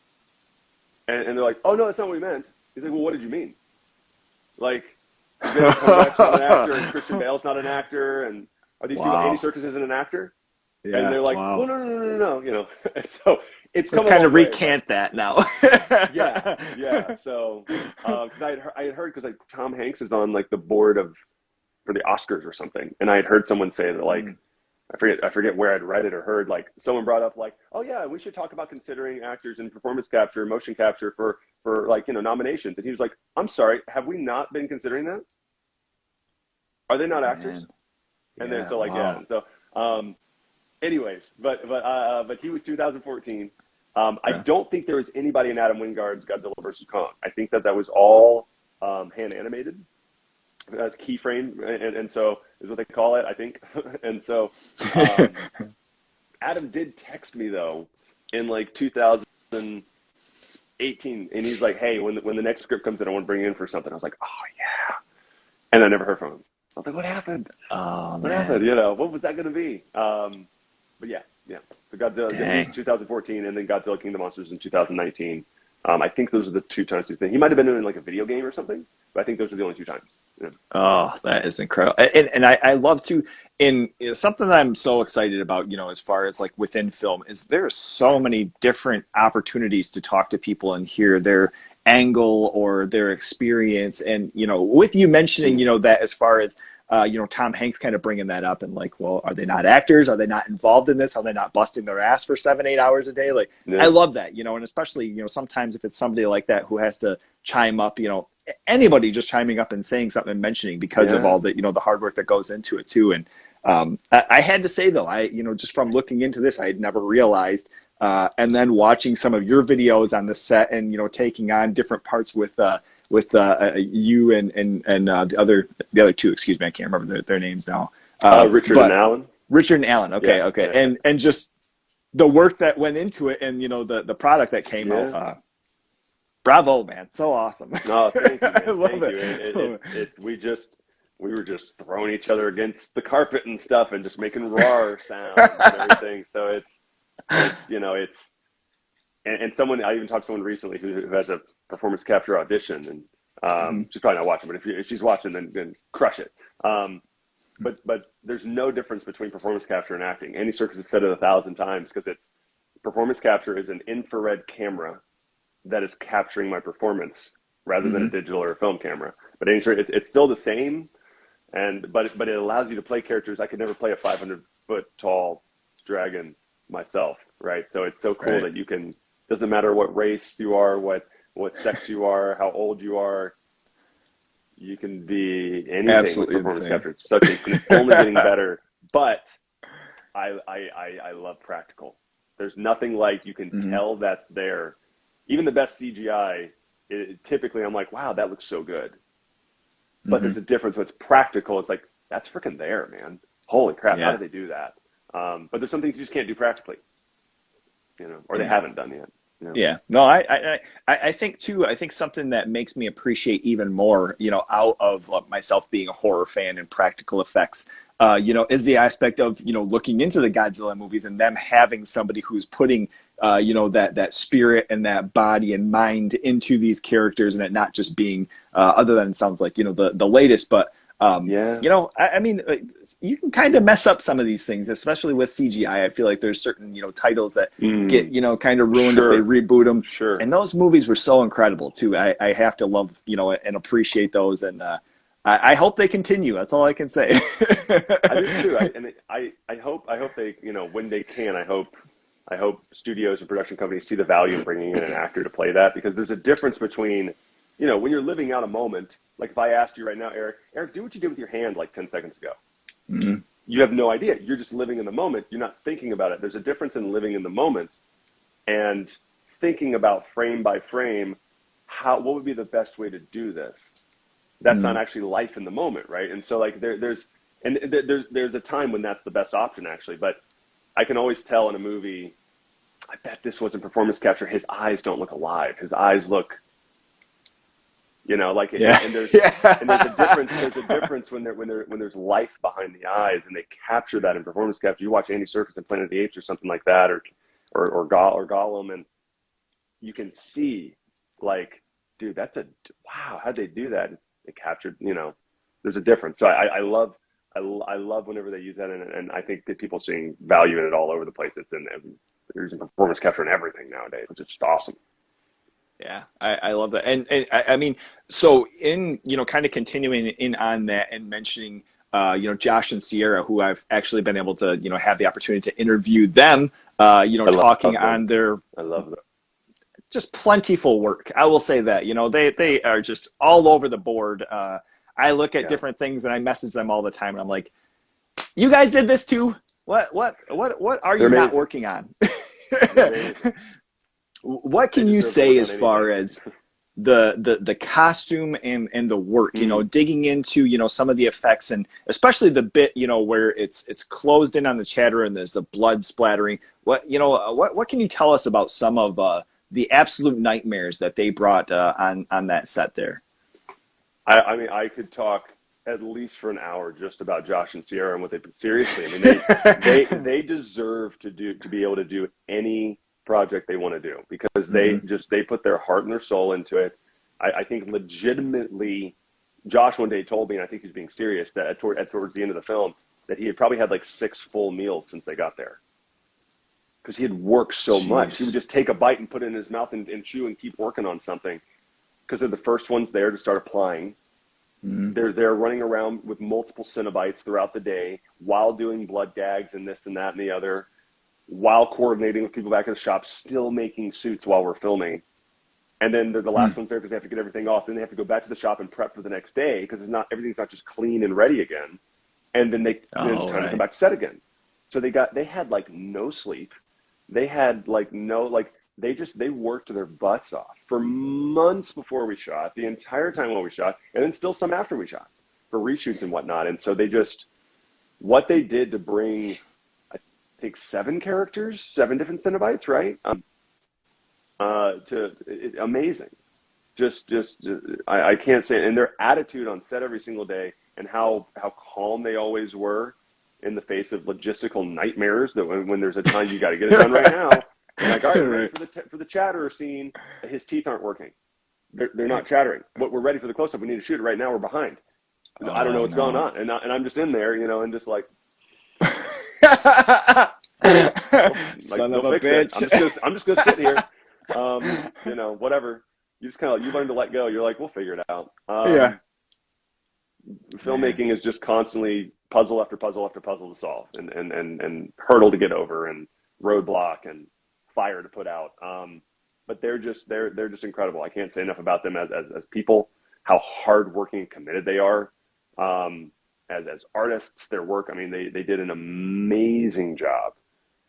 And they're like, oh, no, that's not what we meant. He's like, well, what did you mean? Benedict Cumberbatch's not an actor, and Christian Bale's not an actor, and are these people, Andy Serkis isn't an actor? Yeah, and they're like, well, no. And so it's let's kind of recant that now. yeah. So, because I had heard, because Tom Hanks is on the board for the Oscars or something, and I had heard someone say that I forget where I'd read it or heard, someone brought up oh yeah, we should talk about considering actors in performance capture, motion capture for nominations. And he was like, I'm sorry, have we not been considering that? Are they not actors? And then And so anyways, but he was 2014. I don't think there was anybody in Adam Wingard's Godzilla vs. Kong. I think that was all hand animated. Keyframe, and so is what they call it, I think. And so Adam did text me though in 2018, and he's like, hey, when the next script comes in, I want to bring you in for something. I was like, oh yeah, and I never heard from him. I was like, what happened? What happened? What was that going to be? But yeah. The Godzilla was 2014, and then Godzilla King of the Monsters in 2019. I think those are the 2 times he might have been in a video game or something, but I think those are the only 2 times. Yeah. Oh, that is incredible. And I love to, something that I'm so excited about, as far as within film, is there are so many different opportunities to talk to people and hear their angle or their experience. And, with you mentioning, that as far as, Tom Hanks kind of bringing that up and well, are they not actors? Are they not involved in this? Are they not busting their ass for 7-8 hours a day? I love that, and especially, sometimes if it's somebody like that who has to chime up, anybody just chiming up and saying something and mentioning because of all the, the hard work that goes into it too. And I had to say though, just from looking into this, I had never realized, and then watching some of your videos on the set and, taking on different parts with you and the other 2, excuse me, I can't remember their names now. Richard and Alan. Richard and Allen. Okay, Yeah, okay, yeah, and just the work that went into it, and the product that came out. yeah. Bravo, man! So awesome. No, thank you, I man. love Thank it. you. We were just throwing each other against the carpet and stuff, and just making roar sounds and everything. So it's and someone I even talked to someone recently who has a performance capture audition, and Mhm. she's probably not watching, but if she's watching, then crush it. But there's no difference between performance capture and acting. Andy Serkis has said it 1,000 times because it's performance capture is an infrared camera that is capturing my performance rather than a Mhm. digital or a film camera. But it's still the same, but it allows you to play characters. I could never play a 500-foot tall dragon myself, right? So it's so cool Right. that you can. Doesn't matter what race you are, what sex you are, how old you are. You can be anything with Absolutely performance insane. capture. And it's only getting better. But I love practical. There's nothing like you can Mhm. tell that's there. Even the best CGI, typically I'm like, wow, that looks so good. But Mhm. there's a difference when it's practical. It's like, that's freaking there, man. Holy crap, how Yeah. did they do that? But there's some things you just can't do practically, or they Yeah. haven't done yet. Yeah, no, I think too. I think something that makes me appreciate even more, out of myself being a horror fan and practical effects, is the aspect of looking into the Godzilla movies and them having somebody who's putting, that spirit and that body and mind into these characters, and it not just being, other than it sounds like the latest, but Yeah. I mean, you can kind of mess up some of these things, especially with CGI. I feel like there's certain titles that get Mm, kind of ruined if they sure. reboot them, Sure. and those movies were so incredible too. I have to love and appreciate those, and I hope they continue. That's all I can say. I do too. I hope they, when they can, I hope studios and production companies see the value in bringing in an actor to play that, because there's a difference between, when you're living out a moment. Like if I asked you right now, Eric, do what you did with your hand like 10 seconds ago. Mhm. You have no idea. You're just living in the moment. You're not thinking about it. There's a difference in living in the moment and thinking about frame by frame, what would be the best way to do this? That's not Mhm. actually life in the moment, right? And so like there's a time when that's the best option actually, but I can always tell in a movie, I bet this wasn't performance capture. His eyes don't look alive. His eyes look, like, Yeah, and there's a yeah. difference. There's a difference when there's life behind the eyes, and they capture that in performance capture. You watch Andy Serkis in Planet of the Apes or something like that, or Gollum, and you can see, like, dude, wow. How'd they do that? They captured. There's a difference. So I love whenever they use that, and I think that people are seeing value in it all over the place. They're using performance capture in everything nowadays, which is just awesome. Yeah, I love that. And I mean, so in, kind of continuing in on that and mentioning, Josh and Sierra, who I've actually been able to, have the opportunity to interview them, I talking love them. on their I love them. just plentiful work. I will say that, they are just all over the board. I look at Yeah. different things and I message them all the time, and I'm like, you guys did this too? What are They're you not amazing. working on? They're amazing. What They can you deserve to say work as on far anything. as the costume and the work, Mm. digging into, some of the effects, and especially the bit, where it's closed in on the chatter and there's the blood splattering. What can you tell us about some of the absolute nightmares that they brought on that set there? I mean, I could talk at least for an hour just about Josh and Sierra and what they put seriously. I mean, they deserve to be able to do any project they want to do, because Hmm. they put their heart and their soul into it. I think legitimately, Josh one day told me, and I think he's being serious, that towards the end of the film, that he had probably had like 6 full meals since they got there, because he had worked so much. He would Jeez. just take a bite and put it in his mouth and chew and keep working on something, because they're the first ones there to start applying. Hmm. They're running around with multiple Cenobites throughout the day while doing blood gags and this and that and the other, while coordinating with people back at the shop, still making suits while we're filming. And then they're the Hmm. last ones there because they have to get everything off. Then they have to go back to the shop and prep for the next day, because everything's not just clean and ready again. And then it's Oh, time to come right. back to set again. So they had like no sleep. They had like no, like, they worked their butts off for months before we shot, the entire time while we shot, and then still some after we shot for reshoots and whatnot. And so what they did to bring, I think, 7 characters, 7 different Cenobites, right? Amazing. Just I can't say it. And their attitude on set every single day, and how calm they always were in the face of logistical nightmares, that when there's a time you got to get it done right now, they're like, all right, we're ready for the chatterer scene. His teeth aren't working. They're not chattering. But we're ready for the close-up. We need to shoot it right now. We're behind. I don't know what's going on. And I'm just in there, and just like, son of a bitch. I'm just gonna sit here. Whatever. You just you learn to let go. You're like, we'll figure it out. Yeah. Filmmaking is just constantly puzzle after puzzle after puzzle to solve, and hurdle to get over, and roadblock, and fire to put out. But they're just incredible. I can't say enough about them as people, how hardworking and committed they are. As artists, their work. I mean, they did an amazing job.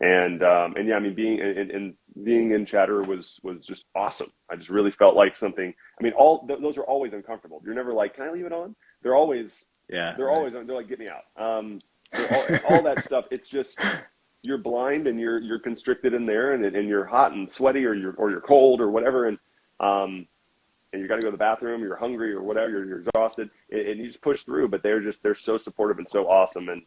And yeah, I mean, being in Chatterer was just awesome. I just really felt like something. I mean, those are always uncomfortable. You're never like, can I leave it on? They're always always on. They're like, get me out. All that stuff. It's just, you're blind, and you're constricted in there, and you're hot and sweaty, or you're cold or whatever, and you got to go to the bathroom. You're hungry or whatever. You're exhausted, and you just push through. But they're so supportive and so awesome, and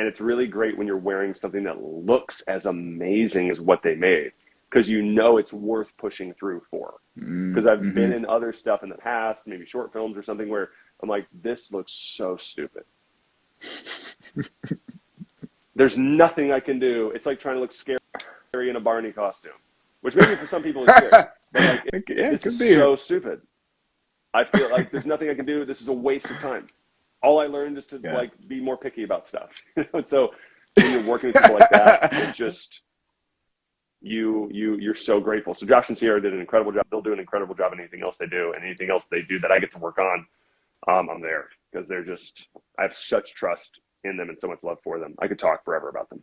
it's really great when you're wearing something that looks as amazing as what they made, because it's worth pushing through for. Because I've been in other stuff in the past, maybe short films or something, where I'm like, this looks so stupid. There's nothing I can do. It's like trying to look scary in a Barney costume, which maybe for some people is good. But like, this is so stupid. I feel like there's nothing I can do. This is a waste of time. All I learned is to be more picky about stuff. And so when you're working with people like that, it's just you're so grateful. So Josh and Sierra did an incredible job. They'll do an incredible job in anything else they do, and anything else they do that I get to work on, I'm there, because I have such trust in them and so much love for them. I could talk forever about them.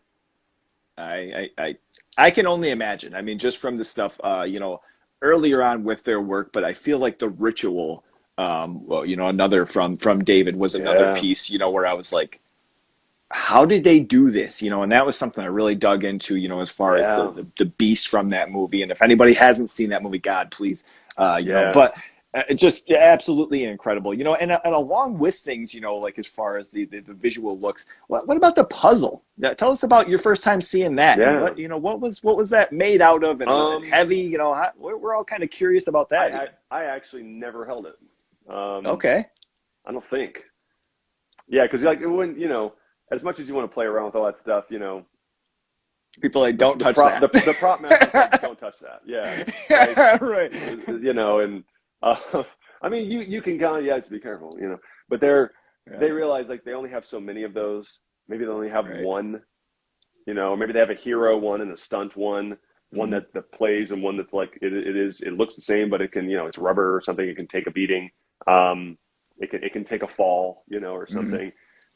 I can only imagine. I mean, just from the stuff earlier on with their work, but I feel like the Ritual. Another from David was another piece, where I was like, how did they do this? And that was something I really dug into, as far as the beast from that movie. And if anybody hasn't seen that movie, God, please, but just absolutely incredible, and along with things, like as far as the visual looks, what about the puzzle? Tell us about your first time seeing that. Yeah. And what was that made out of? And was it heavy? We're all kind of curious about that. I actually never held it. Okay. I don't think. Yeah, because when as much as you want to play around with all that stuff, people like, don't touch that. The prop masters like, don't touch that. Yeah. Right. And I mean, you can kind of, to be careful, but they realize like they only have so many of those. Maybe they only have one, maybe they have a hero one and a stunt one that plays, and one that's like it looks the same, but it can, it's rubber or something. It can take a beating. It can take a fall, or something.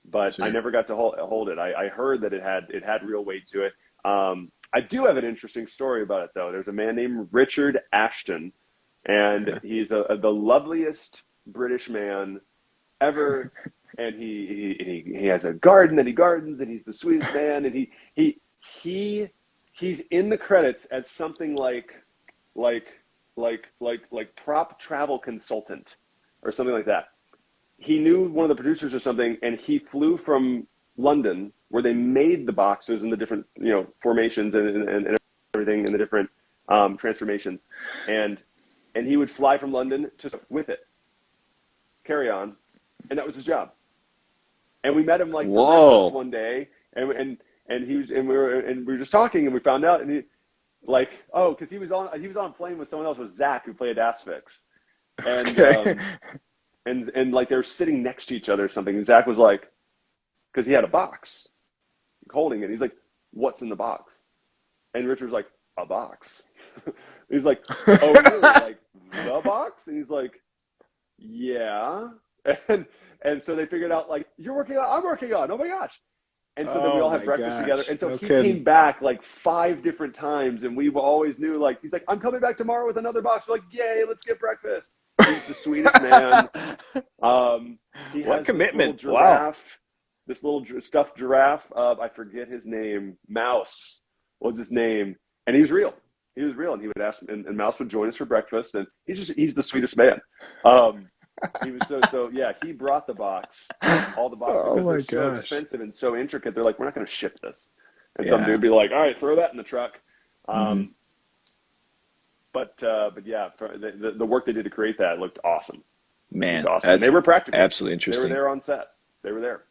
But sure. I never got to hold it. I heard that it had real weight to it. I do have an interesting story about it, though. There's a man named Richard Ashton, and he's the loveliest British man ever. And he has a garden that he gardens, and he's the sweetest man. And he's in the credits as something like prop travel consultant or something like that. He knew one of the producers or something, and he flew from London, where they made the boxes and the different formations and everything, and the different transformations, and he would fly from London just with it, carry on, and that was his job. And we met him like one day, and we were just talking, and we found out, and he because he was on a plane with someone else, with Zach, who played Asphyx, and and like they were sitting next to each other or something, and Zach was like, because he had a box holding it, he's like, what's in the box? And Richard's like, a box. He's like, oh really? Like the box? And he's like, yeah. And so they figured out, like, you're working on, I'm working on, oh my gosh. And so then we all had breakfast together. And so he came back like 5 different times, and we always knew, like, he's like, I'm coming back tomorrow with another box. We're like, yay, let's get breakfast. He's the sweetest man. He what has commitment. Giraffe this little stuffed giraffe. I forget his name. Mouse. What was his name? And he was real. He was real, and he would ask, and Mouse would join us for breakfast, and he's the sweetest man. He was so yeah. He brought the box, all the boxes, Oh because they're my so gosh. expensive and so intricate. They're like, we're not going to ship this, and some dude Yeah. would be like, all right, throw that in the truck. Hmm. Um, but yeah, the work they did to create that looked awesome. Looked Man, awesome, and they that's were practical. absolutely They were interesting. there on set. They were there.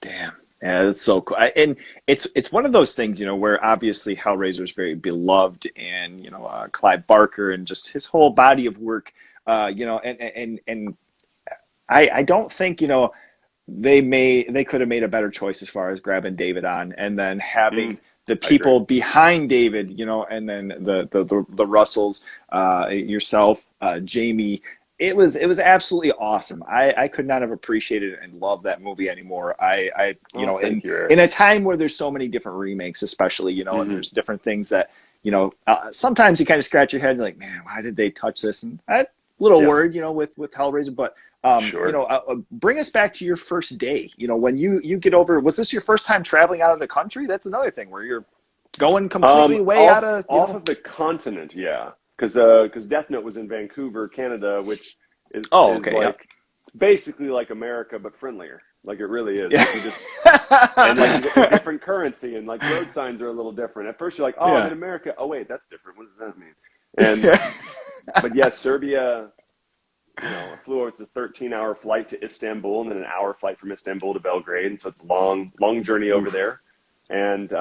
Damn. Yeah, that's so cool. And it's one of those things, where obviously Hellraiser is very beloved, and Clive Barker and just his whole body of work, and I don't think they could have made a better choice as far as grabbing David on, and then having Mm, the I agree. people behind David, and then the Russells, yourself, Jamie. It was absolutely awesome. I could not have appreciated and loved that movie anymore. Oh, In thank you, Eric. in a time where there's so many different remakes, especially, and Hmm. there's different things that, sometimes you kind of scratch your head, and you're like, man, why did they touch this? And I little Yeah, word, with Hellraiser, but sure. bring us back to your first day. When you get over. Was this your first time traveling out of the country? That's another thing where you're going completely way out Off of. of the continent, yeah, because Deathnote was in Vancouver, Canada, which Oh, is okay, like basically like America but friendlier. Like it really is. yeah, Like you just and like a different currency, and like road signs are a little different. At first, you're like, oh, I'm in yeah, America. Oh wait, that's different. What does that mean? And yeah. but yeah, Serbia. I flew over. It's a 13-hour flight to Istanbul, and then an hour flight from Istanbul to Belgrade, and so it's a long journey over Oof. there. And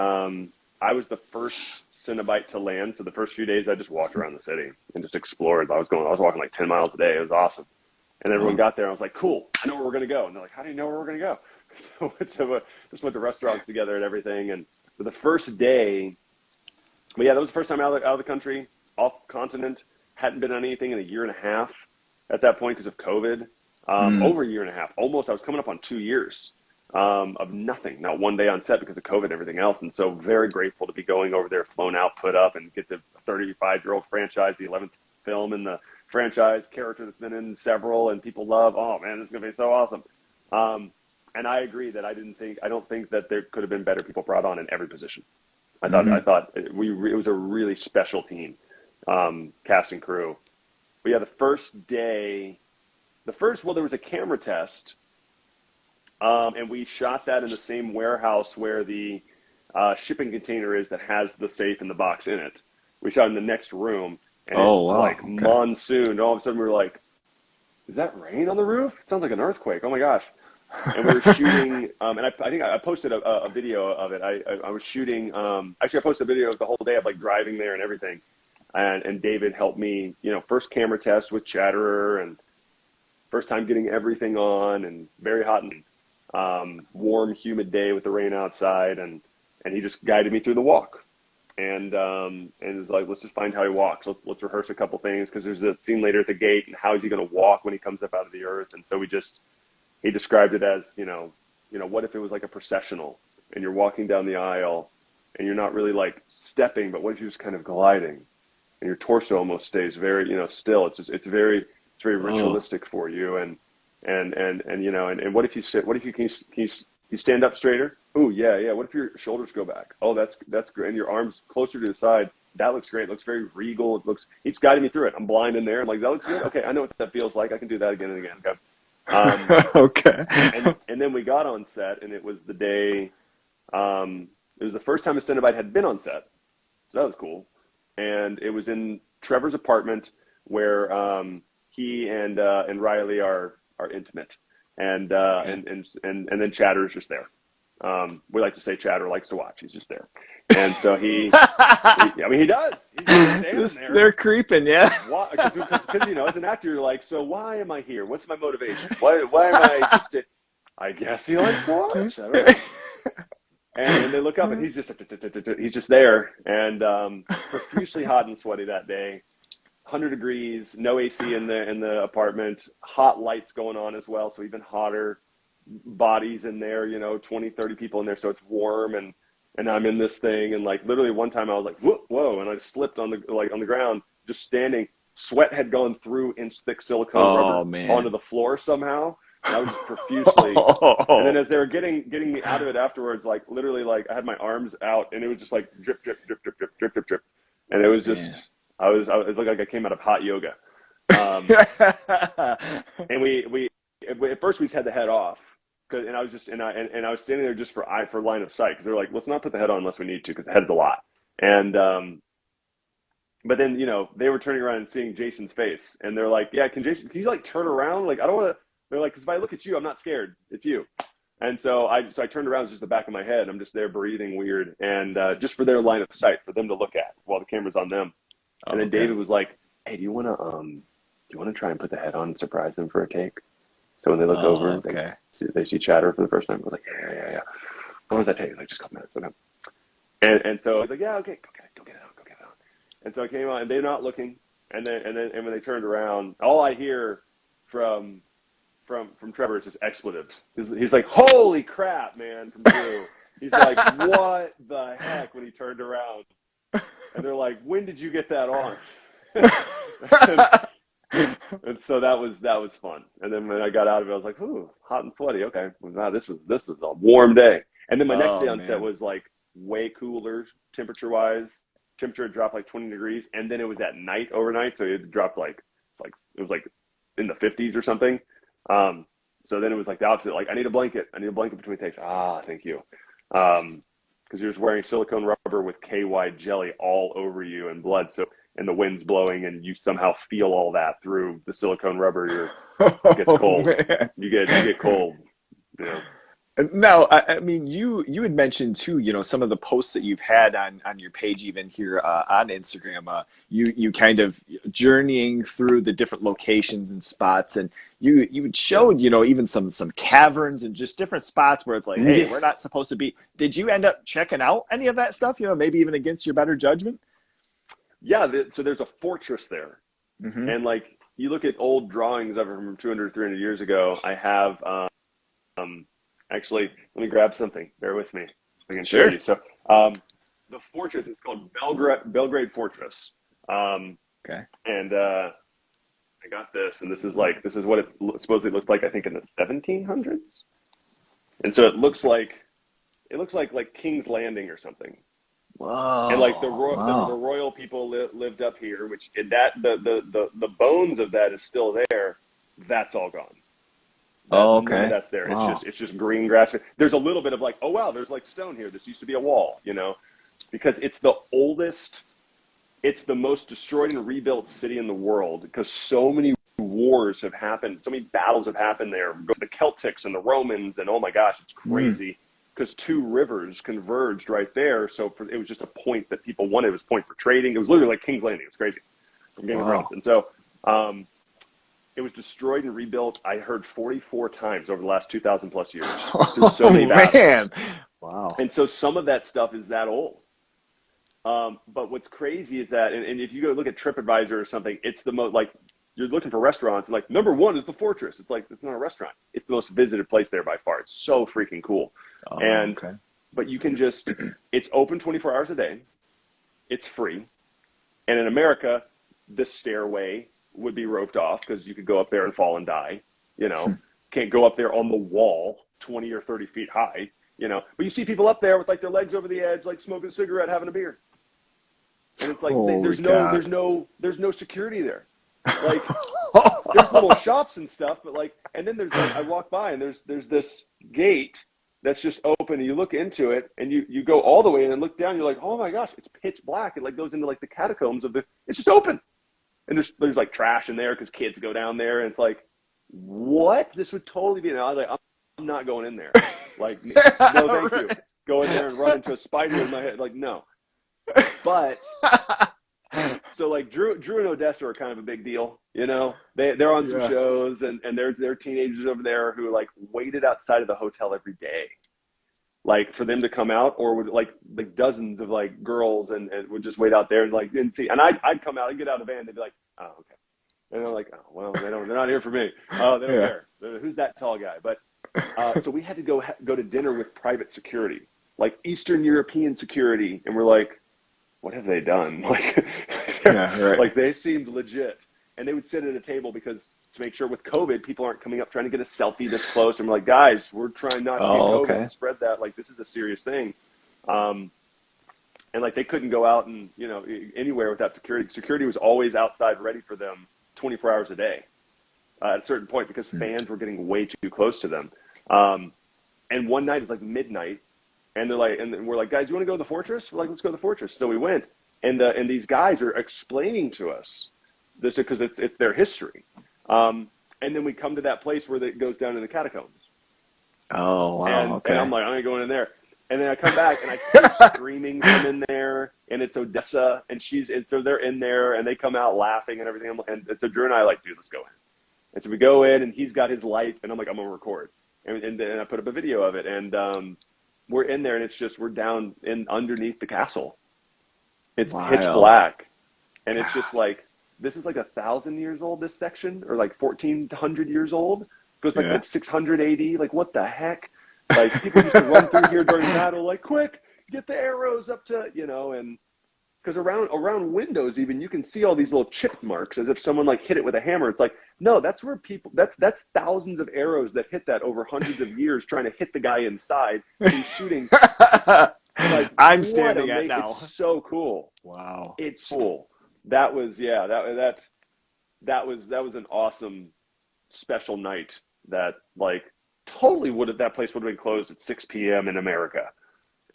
I was the first Cenobite to land, so the first few days I just walked around the city and just explored. I was walking like 10 miles a day. It was awesome. And everyone Oh. got there, and I was like, "Cool, I know where we're gonna go." And they're like, "How do you know where we're gonna go?" Just went to restaurants together and everything. And for the first day, but yeah, that was the first time out of the country, off continent. Hadn't been on anything in a year and a half at that point because of COVID. Mm. Over a year and a half, almost. I was coming up on 2 years of nothing, not one day on set because of COVID and everything else. And so, very grateful to be going over there, flown out, put up, and get the 35-year-old franchise, the 11th film in the franchise, character that's been in several and people love. Oh man, this is gonna be so awesome. And I agree that I don't think that there could have been better people brought on in every position. I Hmm. thought it was a really special team, cast and crew. But yeah, the first day, well, there was a camera test, and we shot that in the same warehouse where the shipping container is that has the safe and the box in it. We shot in the next room, and it Oh wow. like Okay. monsooned. All of a sudden, we were like, "Is that rain on the roof? It sounds like an earthquake." Oh my gosh! And we were shooting, and I think I posted a video of it. I was shooting. Actually, I posted a video of the whole day of like driving there and everything. And David helped me, first camera test with Chatterer, and first time getting everything on, and very hot and warm, humid day with the rain outside, and he just guided me through the walk, and it's like, let's just find how he walks. Let's rehearse a couple things because there's a scene later at the gate, and how is he going to walk when he comes up out of the earth? And so he described it as, what if it was like a processional, and you're walking down the aisle, and you're not really like stepping, but what if you're just kind of gliding? And your torso almost stays very, still. It's very Oh. ritualistic for you. And what if you sit? What if you stand up straighter? Oh yeah, yeah. What if your shoulders go back? Oh, that's great. And your arms closer to the side. That looks great. It looks very regal. He's guiding me through it. I'm blind in there. I'm like, that looks good. Okay, I know what that feels like. I can do that again and again. Okay. Okay. And then we got on set, and it was the day. It was the first time a Cenobite had been on set, so that was cool. And it was in Trevor's apartment where he and Riley are intimate, and Okay. and then Chatter's just there. We like to say Chatter likes to watch. He's just there, and so I mean, he does. He's just standing there. They're creeping, yeah. Why? Because as an actor, you're like, so why am I here? What's my motivation? Why am I just? I guess he likes to watch. I don't know. And they look up, and he's just there, and profusely hot and sweaty that day. 100 degrees, no AC in the apartment, hot lights going on as well, so even hotter. Bodies in there, 20, 30 people in there, so it's warm, and I'm in this thing, and like literally one time I was like, whoa, and I slipped on the ground, just standing. Sweat had gone through inch thick silicone Oh rubber onto man. the floor somehow. and I would just profusely. And then as they were getting me out of it afterwards, like literally, like I had my arms out, and it was just like drip, drip, drip, drip, drip, drip, drip, drip, and it was Man. just it looked like I came out of hot yoga. And we at first we just had the head off, and I was just and I was standing there just for line of sight because they're like, let's not put the head on unless we need to because the head's a lot. And but then they were turning around and seeing Jason's face, and they're like, yeah, can you like turn around? Like I don't want to. They're like, because if I look at you, I'm not scared. It's you. And so I turned around, it's just the back of my head. I'm just there breathing weird, and just for their line of sight for them to look at while the camera's on them. And then David was like, hey, do you want to try and put the head on and surprise them for a take? So when they look over, they see Chatter for the first time. I was like, yeah. What was that take? Like, just a couple minutes. Okay. And so I was like, yeah, okay, go get it on. And so I came on, and they're not looking. And when they turned around, all I hear from Trevor is just expletives. He's like, holy crap, man, from Drew. He's like, what the heck when he turned around? And they're like, when did you get that on? And so that was fun. And then when I got out of it, I was like, ooh, hot and sweaty. Okay. Wow, this was a warm day. And then my next day on set was like way cooler temperature wise. Temperature had dropped like 20 degrees. And then it was at night overnight. So it dropped like it was like in the 50s or something. So then it was like the opposite. Like, I need a blanket between takes. Thank you. Because you're just wearing silicone rubber with KY jelly all over you and blood. So, and the wind's blowing and you somehow feel all that through the silicone rubber. It gets cold. Man. You get cold. Now, I mean, you had mentioned too, some of the posts that you've had on your page, even here on Instagram. You kind of journeying through the different locations and spots, and you showed, even some caverns and just different spots where it's like, hey, we're not supposed to be. Did you end up checking out any of that stuff? Maybe even against your better judgment. Yeah. So there's a fortress there, Mm-hmm. and like you look at old drawings of it from 200, 300 years ago. I have. Actually, let me grab something. Bear with me. I can show you. So, the fortress is called Belgrade Fortress. Okay. And I got this, and this is what it supposedly looked like. I think in the 1700s. And so it looks like King's Landing or something. Whoa. And like the Wow. royal people lived up here, which the bones of that is still there. That's all gone. None of Okay. that's there. Wow. It's just green grass. There's a little bit of like, oh wow, there's like stone here. This used to be a wall, because it's the oldest, it's the most destroyed and rebuilt city in the world because so many wars have happened, so many battles have happened there. The Celtics and the Romans, and oh my gosh, it's crazy because two rivers converged right there. So it was just a point that people wanted. It was a point for trading. It was literally like King's Landing. It's crazy from Game of Thrones. And so, it was destroyed and rebuilt, I heard 44 times over the last 2,000 plus years. There's so many battles. Man. Wow. And so some of that stuff is that old. But what's crazy is that, and if you go look at TripAdvisor or something, it's the most, like, you're looking for restaurants, and like, number one is the Fortress. It's like, it's not a restaurant. It's the most visited place there by far. It's so freaking cool. But you can just, it's open 24 hours a day. It's free. And in America, the stairway would be roped off because you could go up there and fall and die. Can't go up there on the wall 20 or 30 feet high, but you see people up there with like their legs over the edge, like smoking a cigarette, having a beer. And it's like, there's no security there. Like there's little shops and stuff, but like, and then there's like, I walk by and there's this gate that's just open and you look into it and you go all the way in and look down. You're like, oh my gosh, it's pitch black. It like goes into like the catacombs it's just open. And there's like trash in there because kids go down there, and it's like, what? This would totally be. And I was like, I'm not going in there. Like, no, thank you. Go in there and run into a spider in my head. Like, no. But so like Drew and Odessa are kind of a big deal. They're on some shows, and they're teenagers over there who like waited outside of the hotel every day, like for them to come out, or would like dozens of like girls and would just wait out there and like didn't see. And I'd come out and get out of the van. They'd be like, oh, okay. And I'm like, oh, well, they're not here for me. Oh, they don't care. Who's that tall guy? But so we had to go to dinner with private security, like Eastern European security. And we're like, what have they done? Like, like they seemed legit. And they would sit at a table because to make sure with COVID, people aren't coming up trying to get a selfie this close. And we're like, guys, we're trying not to get Oh, COVID okay. and spread that. Like, this is a serious thing. And like, they couldn't go out and, anywhere without security. Security was always outside ready for them 24 hours a day at a certain point, because fans were getting way too close to them. And one night, it was like midnight, and they're like, and we're like, guys, you want to go to the fortress? We're like, let's go to the fortress. So we went, and these guys are explaining to us this, because it's their history. And then we come to that place where it goes down in the catacombs. Oh, wow. Okay. And I'm like, I'm going to go in there. And then I come back, and I see screaming from in there, and it's Odessa, and so they're in there, and they come out laughing and everything. And so Drew and I are like, dude, let's go in. And so we go in, and he's got his light, and I'm like, I'm going to record. And then I put up a video of it, and we're in there, and it's just, we're down underneath the castle. It's pitch black, and it's just like, this is like 1,000 years old, this section, or like 1,400 years old. It goes back like 600 AD. Like, what the heck? Like, people used to run through here during battle, like, quick, get the arrows up to, and because around windows even, you can see all these little chip marks as if someone like hit it with a hammer. It's like, no, that's where people, that's thousands of arrows that hit that over hundreds of years trying to hit the guy inside and shooting. Like, I'm standing at now. It's so cool. Wow. It's cool. That was, that was an awesome special night that, like, totally that place would have been closed at 6 p.m. in America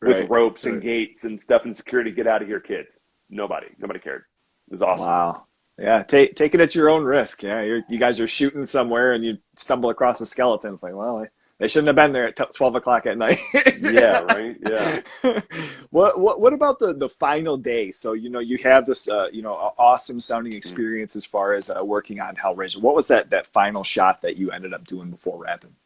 with ropes and gates and stuff and security. Get out of here, kids. Nobody cared. It was awesome. Wow. Yeah. Take it at your own risk. Yeah. You guys are shooting somewhere and you stumble across a skeleton. It's like, well, they shouldn't have been there at 12 o'clock at night. Yeah. Right. Yeah. What about the final day? So, you have this, awesome sounding experience as far as working on Hellraiser. What was that final shot that you ended up doing before wrapping?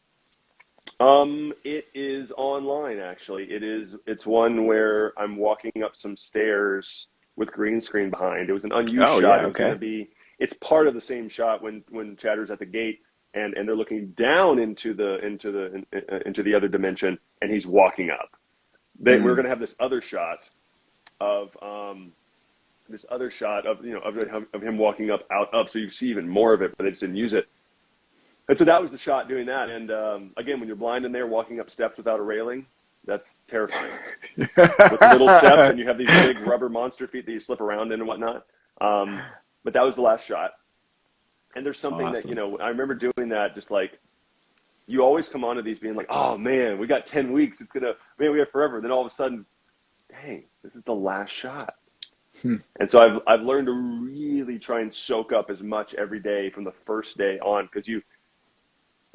It is online, actually. It's one where I'm walking up some stairs with green screen behind. It was an unused shot. Yeah, It was going to be, it's part of the same shot when Chatter's at the gate and they're looking down into the other dimension, and he's walking up. Then we're going to have this other shot of him walking up, so you see even more of it, but they just didn't use it. And so that was the shot doing that. And again, when you're blind in there, walking up steps without a railing, that's terrifying. With little steps, and you have these big rubber monster feet that you slip around in and whatnot. But that was the last shot. And there's something that, I remember doing that, just like, you always come onto these being like, oh man, we got 10 weeks. We have forever. Then all of a sudden, dang, this is the last shot. And so I've learned to really try and soak up as much every day from the first day on, because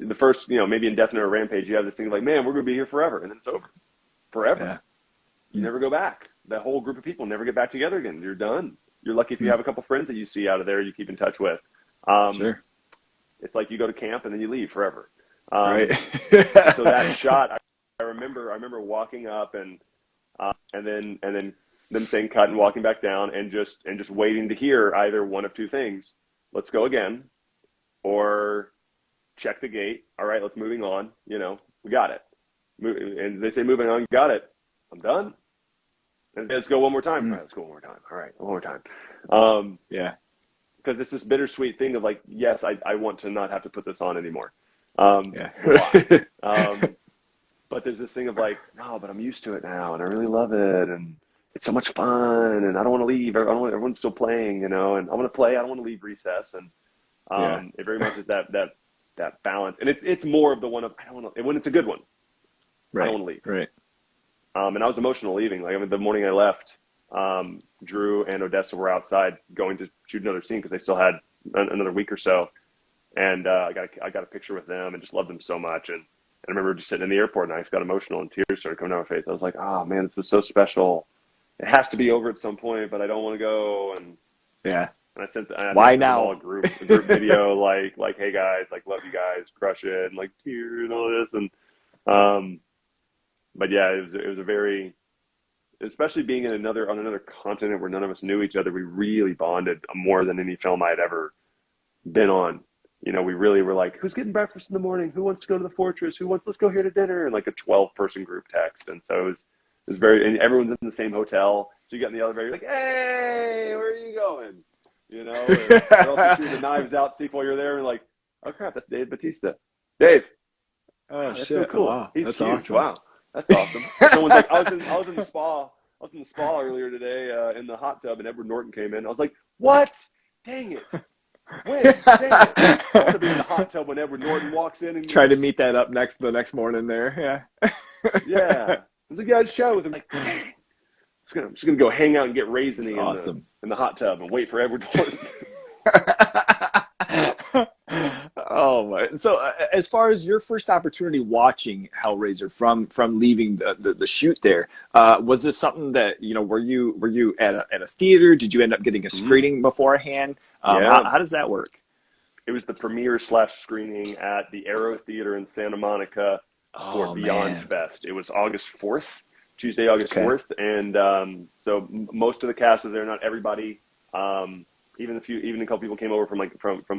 the first, maybe in Deathnote or Rampage, you have this thing like, man, we're going to be here forever, and then it's over. Forever. Yeah. You never go back. That whole group of people never get back together again. You're done. You're lucky if you have a couple friends that you see out of there you keep in touch with. Sure. It's like you go to camp and then you leave forever. Right. So that shot, I remember walking up and then them saying cut and walking back down and just waiting to hear either one of two things. Let's go again, or check the gate. All right, let's moving on. We got it. And they say moving on, got it. I'm done. And let's go one more time. All right, let's go one more time. All right, one more time. Yeah. Because it's this bittersweet thing of like, yes, I want to not have to put this on anymore. Yeah. But there's this thing of like, no, but I'm used to it now, and I really love it, and it's so much fun, and I don't want to leave. Everyone's still playing, and I want to play. I don't want to leave recess, and it very much is that balance, and it's more of the one of I don't want to when it's a good one. Right. I don't want to leave. Right. And I was emotional leaving. Like, the morning I left, Drew and Odessa were outside going to shoot another scene because they still had another week or so. And I got a picture with them and just loved them so much. And I remember just sitting in the airport and I just got emotional and tears started coming down my face. I was like, oh man, this was so special. It has to be over at some point, but I don't want to go. And yeah. And I sent why now all a group video like, hey guys, like, love you guys, crush it, and like tears and all this. And but yeah, it was a very, especially being on another continent where none of us knew each other, we really bonded more than any film I had ever been on. We really were like, who's getting breakfast in the morning? Who wants to go to the fortress? Let's go here to dinner? And like a 12-person group text. And so it was very, and everyone's in the same hotel. So you get in the elevator, you're like, hey, where are you going? Or else you shoot the knives out, see while you're there, and like, Oh crap, that's Dave Bautista. Dave, Oh wow, that's so shit! cool. Wow, He's that's huge. awesome. Wow, that's awesome. And someone's like, I was in the spa. I was in the spa earlier today in the hot tub, and Edward Norton came in. I was like, what? Dang it! When? Dang it! I want to be in the hot tub when Edward Norton walks in and Try to just meet that up the next morning there. yeah. Yeah. I was like, yeah, I'd show with him. Like, dang it. I'm just gonna go hang out and get It's raisiny awesome. in the hot tub and wait for Edward Norton. Oh my! So, as far as your first opportunity watching Hellraiser from leaving the shoot there, was this something that were you at a theater? Did you end up getting a Mhm. screening beforehand? Yeah, How does that work? it was the premiere slash screening at the Arrow Theater in Santa Monica for Oh Beyond man. Fest. It was August 4th, Tuesday, August Okay. 4th, and so most of the cast was there. Not everybody. Even a couple people came over from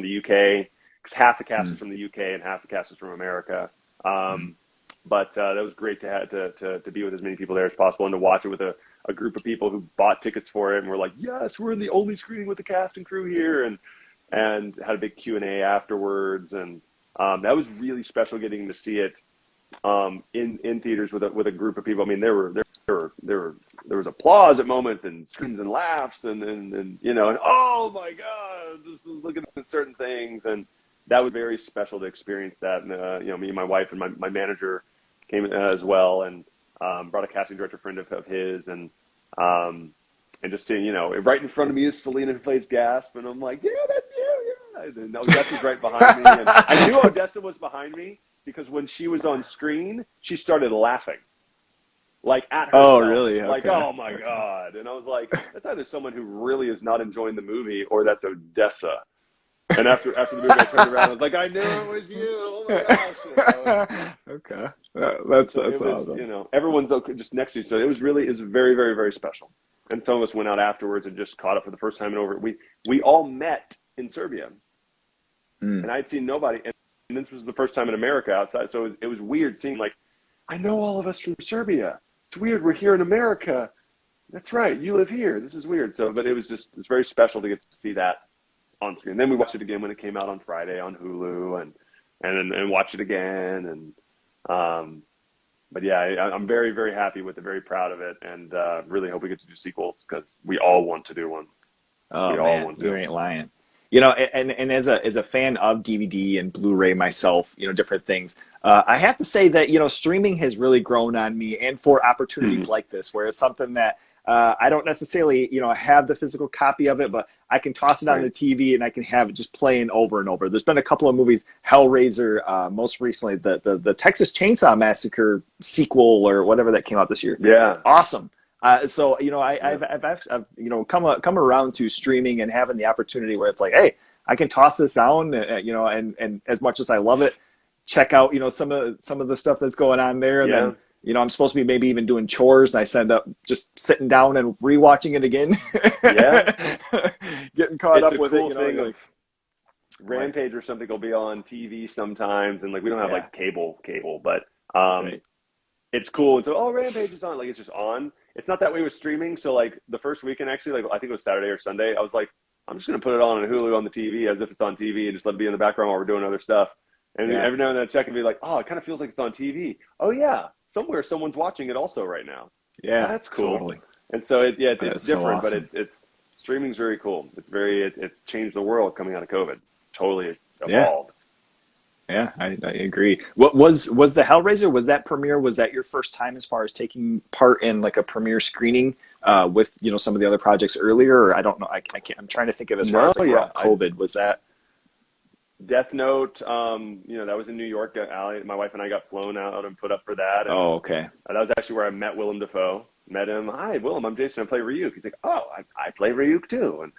the UK because half the cast Hmm. is from the UK and half the cast is from America. Hmm. Um, but that was great to have to be with as many people there as possible and to watch it with a group of people who bought tickets for it and were like, yes, we're in the only screening with the cast and crew here, and had a big Q&A afterwards, and that was really special getting to see it in theaters with a group of people. I mean, there was applause at moments and screams and laughs and and oh my god, just looking at certain things, and that was very special to experience that. And me and my wife and my manager came as well, and brought a casting director friend of his, um, and just seeing, right in front of me is Selena who plays Gasp, and I'm like, yeah, that's you, yeah. And Odessa's right behind me, and I knew Odessa was behind me because when she was on screen, she started laughing, like at Oh herself, really? like, Okay. oh my Okay. god. And I was like, that's either someone who really is not enjoying the movie, or that's Odessa. And after the movie, I turned around, I was like, I knew it was you. Oh my gosh. Okay. That's So it was, awesome. everyone's just next to each other. It was very, very, very special. And some of us went out afterwards and just caught up for the first time and over. We all met in Serbia, Mm. and I'd seen nobody. And this was the first time in America outside, so it was weird seeing, like, I know all of us from Serbia. It's weird. We're here in America. That's right. You live here. This is weird. So, but it's very special to get to see that on screen. Then we watched it again when it came out on Friday on Hulu, and watch it again. And but yeah, I'm very, very happy with it. Very proud of it, and really hope we get to do sequels because we all want to do one. Oh We all man, want you to. ain't lying. And as a fan of DVD and Blu-ray myself, different things. I have to say that streaming has really grown on me, and for opportunities like this, where it's something that I don't necessarily have the physical copy of it, but I can toss it on Right. the TV and I can have it just playing over and over. There's been a couple of movies, Hellraiser, most recently the Texas Chainsaw Massacre sequel or whatever that came out this year. Yeah. Awesome. So Yeah. I've come around to streaming and having the opportunity where it's like, hey, I can toss this down, and as much as I love it, check out some of the stuff that's going on there, and Yeah. then I'm supposed to be maybe even doing chores, and I end up just sitting down and rewatching it again, Yeah. getting caught It's up a with it. cool thing You're of like, right, Rampage or something will be on TV sometimes, and like we don't have yeah, like cable, but um, right, it's cool. And so, oh, Rampage is on. Like, it's just on. It's not that way with streaming. So, like, the first weekend, actually, like, I think it was Saturday or Sunday, I was like, I'm just going to put it on Hulu on the TV as if it's on TV and just let it be in the background while we're doing other stuff. And yeah, every now and then I check and be like, oh, it kind of feels like it's on TV. Oh, yeah. Somewhere someone's watching it also right now. Oh, yeah, that's cool. totally. And so, it's That's so different, but awesome. it's streaming's very cool. It's changed the world coming out of COVID. Totally Yeah. evolved. Yeah, I agree. What was the Hellraiser? Was that premiere? Was that your first time as far as taking part in like a premiere screening with some of the other projects earlier? Or I don't know. I can't. I'm trying to think of as far No, as like yeah. around COVID. Was that? Deathnote, that was in New York. My wife and I got flown out and put up for that, and Oh, okay. that was actually where I met Willem Dafoe. Met him. Hi, Willem. I'm Jason. I play Ryuk. He's like, oh, I play Ryuk too,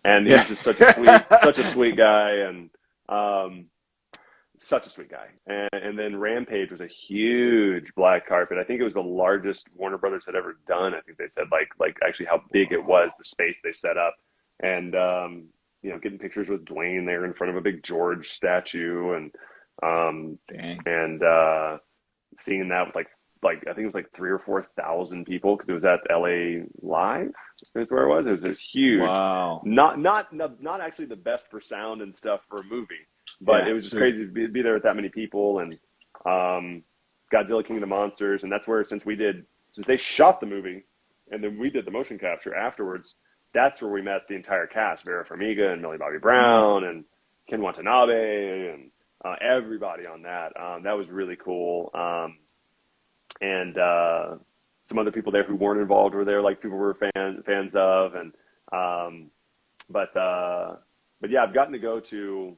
and Yeah. he's just such a sweet guy, and um, such a sweet guy. And then Rampage was a huge black carpet. I think it was the largest Warner Brothers had ever done. I think they said like actually how big it was, the space they set up, and getting pictures with Dwayne there in front of a big George statue, um, Dang. and seeing that with like I think it was like 3 or 4 thousand people because it was at LA Live. That's where it was. It was huge. Wow. Not actually the best for sound and stuff for a movie, But Yeah. it was just crazy to be there with that many people, and Godzilla King of the Monsters, and that's where since they shot the movie, and then we did the motion capture afterwards. That's where we met the entire cast: Vera Farmiga and Millie Bobby Brown and Ken Watanabe and everybody on that. That was really cool. And some other people there who weren't involved were there, like people we were fans of, and but yeah, I've gotten to go to.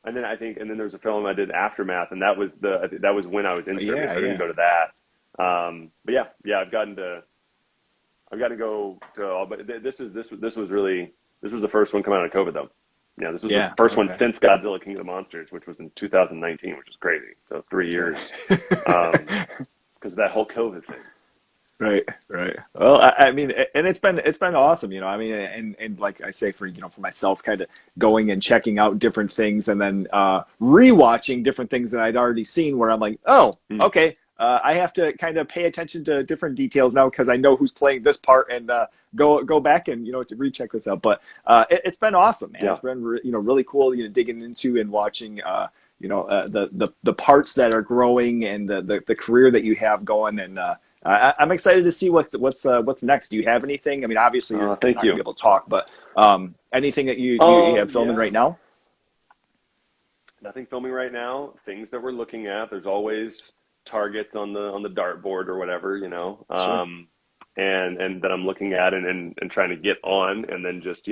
And then there was a film I did, Aftermath, and that was when I was in Serbia, so I didn't go to that. But yeah, I've gotten to go to all, but this was the first one coming out of COVID though. Yeah, this was the first one since Godzilla King of the Monsters, which was in 2019, which is crazy. So 3 years, because of that whole COVID thing. Right. Well, I mean, and it's been awesome, I mean, and like I say, for myself, kind of going and checking out different things, and then rewatching different things that I'd already seen, where I'm like, oh, okay, I have to kind of pay attention to different details now because I know who's playing this part, and go back and to recheck this out. But it's been awesome, man. Yeah. It's been really cool, digging into and watching. The parts that are growing, and the career that you have going, and I'm excited to see what's next. Do you have anything? I mean, obviously you're not going to be able to talk, but anything that you have filming right now? Nothing filming right now. Things that we're looking at. There's always targets on the dartboard or whatever, Sure. and that I'm looking at and trying to get on, and then just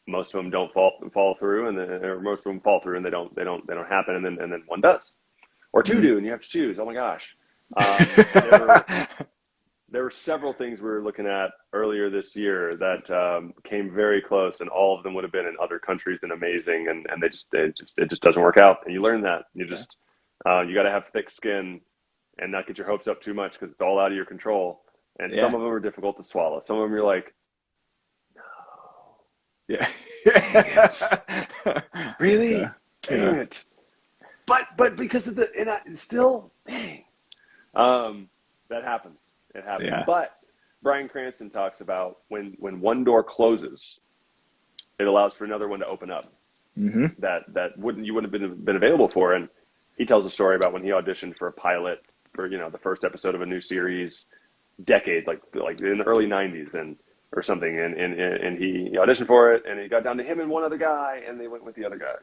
most of them don't fall through, or most of them fall through and they don't happen, and then one does, or two do, and you have to choose. Oh my gosh. There were several things we were looking at earlier this year that came very close, and all of them would have been in other countries and amazing, and it just doesn't work out. And you learn that. You just you got to have thick skin and not get your hopes up too much, because it's all out of your control. And some of them are difficult to swallow. Some of them you're like, no, dang it, really, dang it. But because of still, dang. That happens. It happens. Yeah. But Bryan Cranston talks about when one door closes, it allows for another one to open up. Mm-hmm. That you wouldn't have been available for. And he tells a story about when he auditioned for a pilot for the first episode of a new series, decade like in the early '90s or something, and he auditioned for it, and it got down to him and one other guy, and they went with the other guy.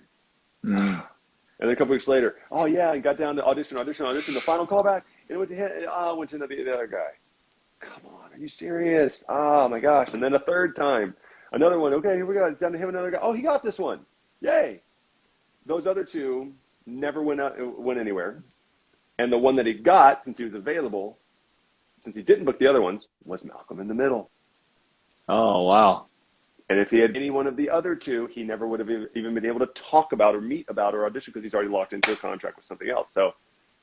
Mm. And then a couple weeks later, oh yeah, he got down to audition, the final callback, and it went to him, went to the other guy. Come on, are you serious? Oh my gosh. And then a third time, another one. Okay, here we go. It's down to him and another guy. Oh, he got this one. Yay. Those other two never went anywhere. And the one that he got, since he was available, since he didn't book the other ones, was Malcolm in the Middle. Oh, wow. And if he had any one of the other two, he never would have even been able to talk about or meet about or audition, because he's already locked into a contract with something else. So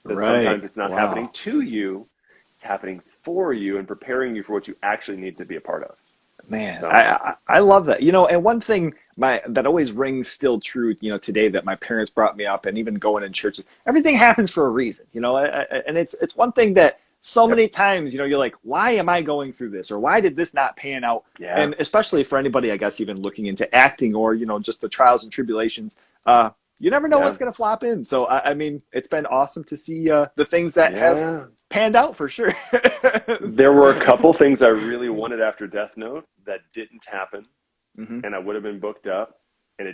sometimes it's not happening to you, it's happening for you and preparing you for what you actually need to be a part of. Man, so. I love that. And one thing that always rings still true, today, that my parents brought me up, and even going in churches, everything happens for a reason, and it's one thing that so many times, you're like, why am I going through this? Or why did this not pan out? Yeah. And especially for anybody, I guess, even looking into acting, or, just the trials and tribulations, you never know what's going to flop in. So, I mean, it's been awesome to see the things that have panned out, for sure. There were a couple things I really wanted after Deathnote that didn't happen, and I would have been booked up, and they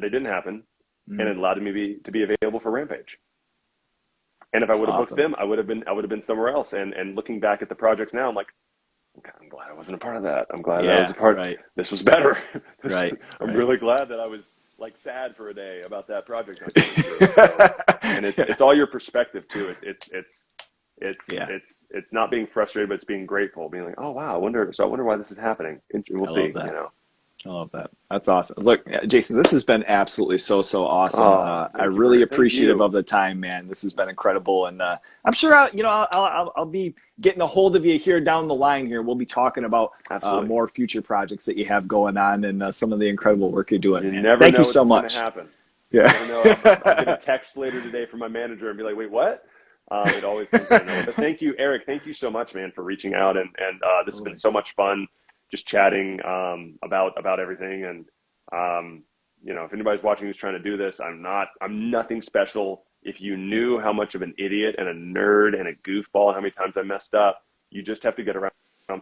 didn't happen, and it allowed me to be available for Rampage. And if I would have booked them, I would have been somewhere else. And looking back at the projects now, I'm like, okay, I'm glad I wasn't a part of that. I'm glad that I was a part. Right. This was better. I'm really glad that I was like sad for a day about that project. And it's all your perspective too. It's not being frustrated, but it's being grateful, being like, oh wow, I wonder why this is happening. We'll see. I love that. That's awesome. Look, Jason, this has been absolutely so awesome. I'm really appreciative of the time, man. This has been incredible, and I'm sure I'll be getting a hold of you here down the line. Here, we'll be talking about more future projects that you have going on, and some of the incredible work you're doing. Thank you so much. Happen. Yeah. I'll get a text later today from my manager and be like, wait, what? It always comes to know. But thank you, Eric. Thank you so much, man, for reaching out, and this has been so much fun. Just chatting about everything, and if anybody's watching who's trying to do this, I'm nothing special. If you knew how much of an idiot and a nerd and a goofball, how many times I messed up, you just have to get around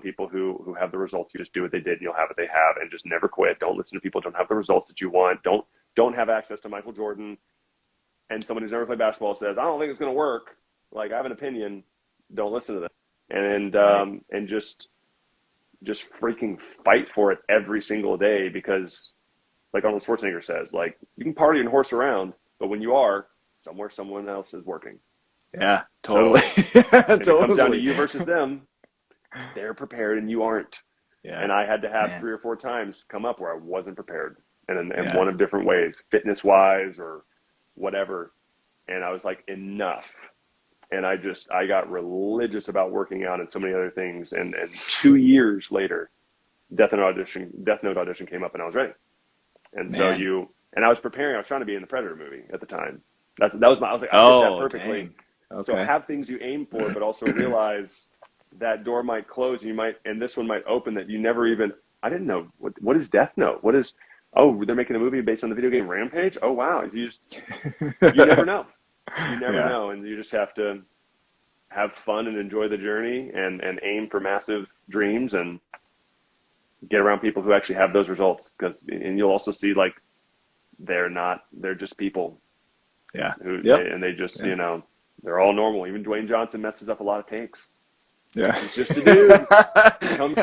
people who have the results. You just do what they did and you'll have what they have, and just never quit. Don't listen to people who don't have the results that you want. Don't have access to Michael Jordan, and someone who's never played basketball says, I don't think it's going to work. Like, I have an opinion. Don't listen to them. And just freaking fight for it every single day, because like Arnold Schwarzenegger says, like, you can party and horse around, but when you are somewhere, someone else is working. Yeah, totally. So if it comes down to you versus them, they're prepared and you aren't. Yeah. And I had to have 3 or 4 times come up where I wasn't prepared, and in one of different ways, fitness wise or whatever. And I was like, enough. And I got religious about working out and so many other things. And 2 years later, Deathnote audition came up and I was ready. And so and I was preparing. I was trying to be in the Predator movie at the time. I was like, I did that perfectly. Dang. Okay. So have things you aim for, but also realize that door might close and this one might open that you never even, I didn't know. What is Deathnote? They're making a movie based on the video game Rampage? Oh, wow. You never know. You never know. And you just have to have fun and enjoy the journey and aim for massive dreams and get around people who actually have those results. And you'll also see, like, they're just people. Yeah. And they just, they're all normal. Even Dwayne Johnson messes up a lot of takes. Yeah. He's just a dude.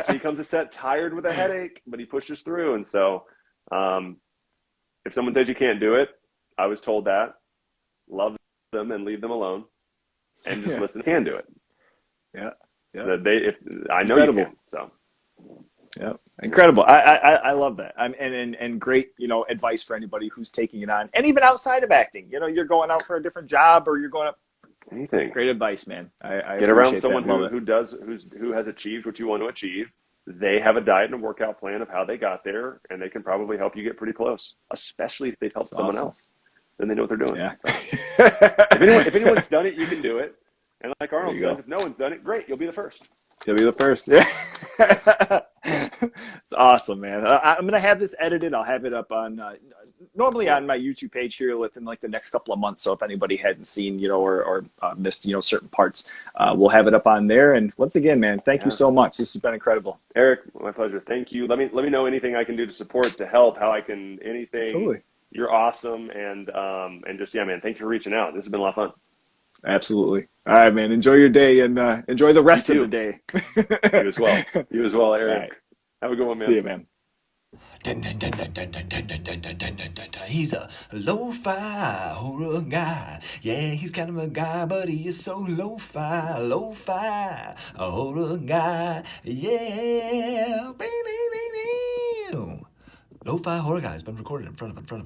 He comes to set tired with a headache, but he pushes through. And so if someone says you can't do it, I was told that. Love them and leave them alone, and just listen. Can do it. Yeah. I know Incredible. you can. So. Yeah, incredible. I love that. And great, advice for anybody who's taking it on, and even outside of acting. You're going out for a different job, or you're going up. Anything. Great advice, man. I get around someone who who has achieved what you want to achieve. They have a diet and a workout plan of how they got there, and they can probably help you get pretty close. Especially if they've helped someone else, then they know what they're doing. Yeah. So. if anyone's done it, you can do it. And like Arnold says, if no one's done it, great, you'll be the first. You'll be the first. Yeah. It's awesome, man. I'm going to have this edited. I'll have it up on normally on my YouTube page here within like the next couple of months. So if anybody hadn't seen, or missed, certain parts, we'll have it up on there. And once again, man, thank you so much. This has been incredible. Eric, my pleasure. Thank you. Let me know anything I can do to support, to help, how I can, anything. Totally. You're awesome. And just, man, thank you for reaching out. This has been a lot of fun. Absolutely. All right, man. Enjoy your day and enjoy the rest of the day. You as well. You as well, Eric. Right. Have a good one, man. See you, man. He's a lo-fi horror guy. Yeah, he's kind of a guy, but he is so lo-fi a horror guy. Yeah. Lo-fi horror guy has been recorded in front of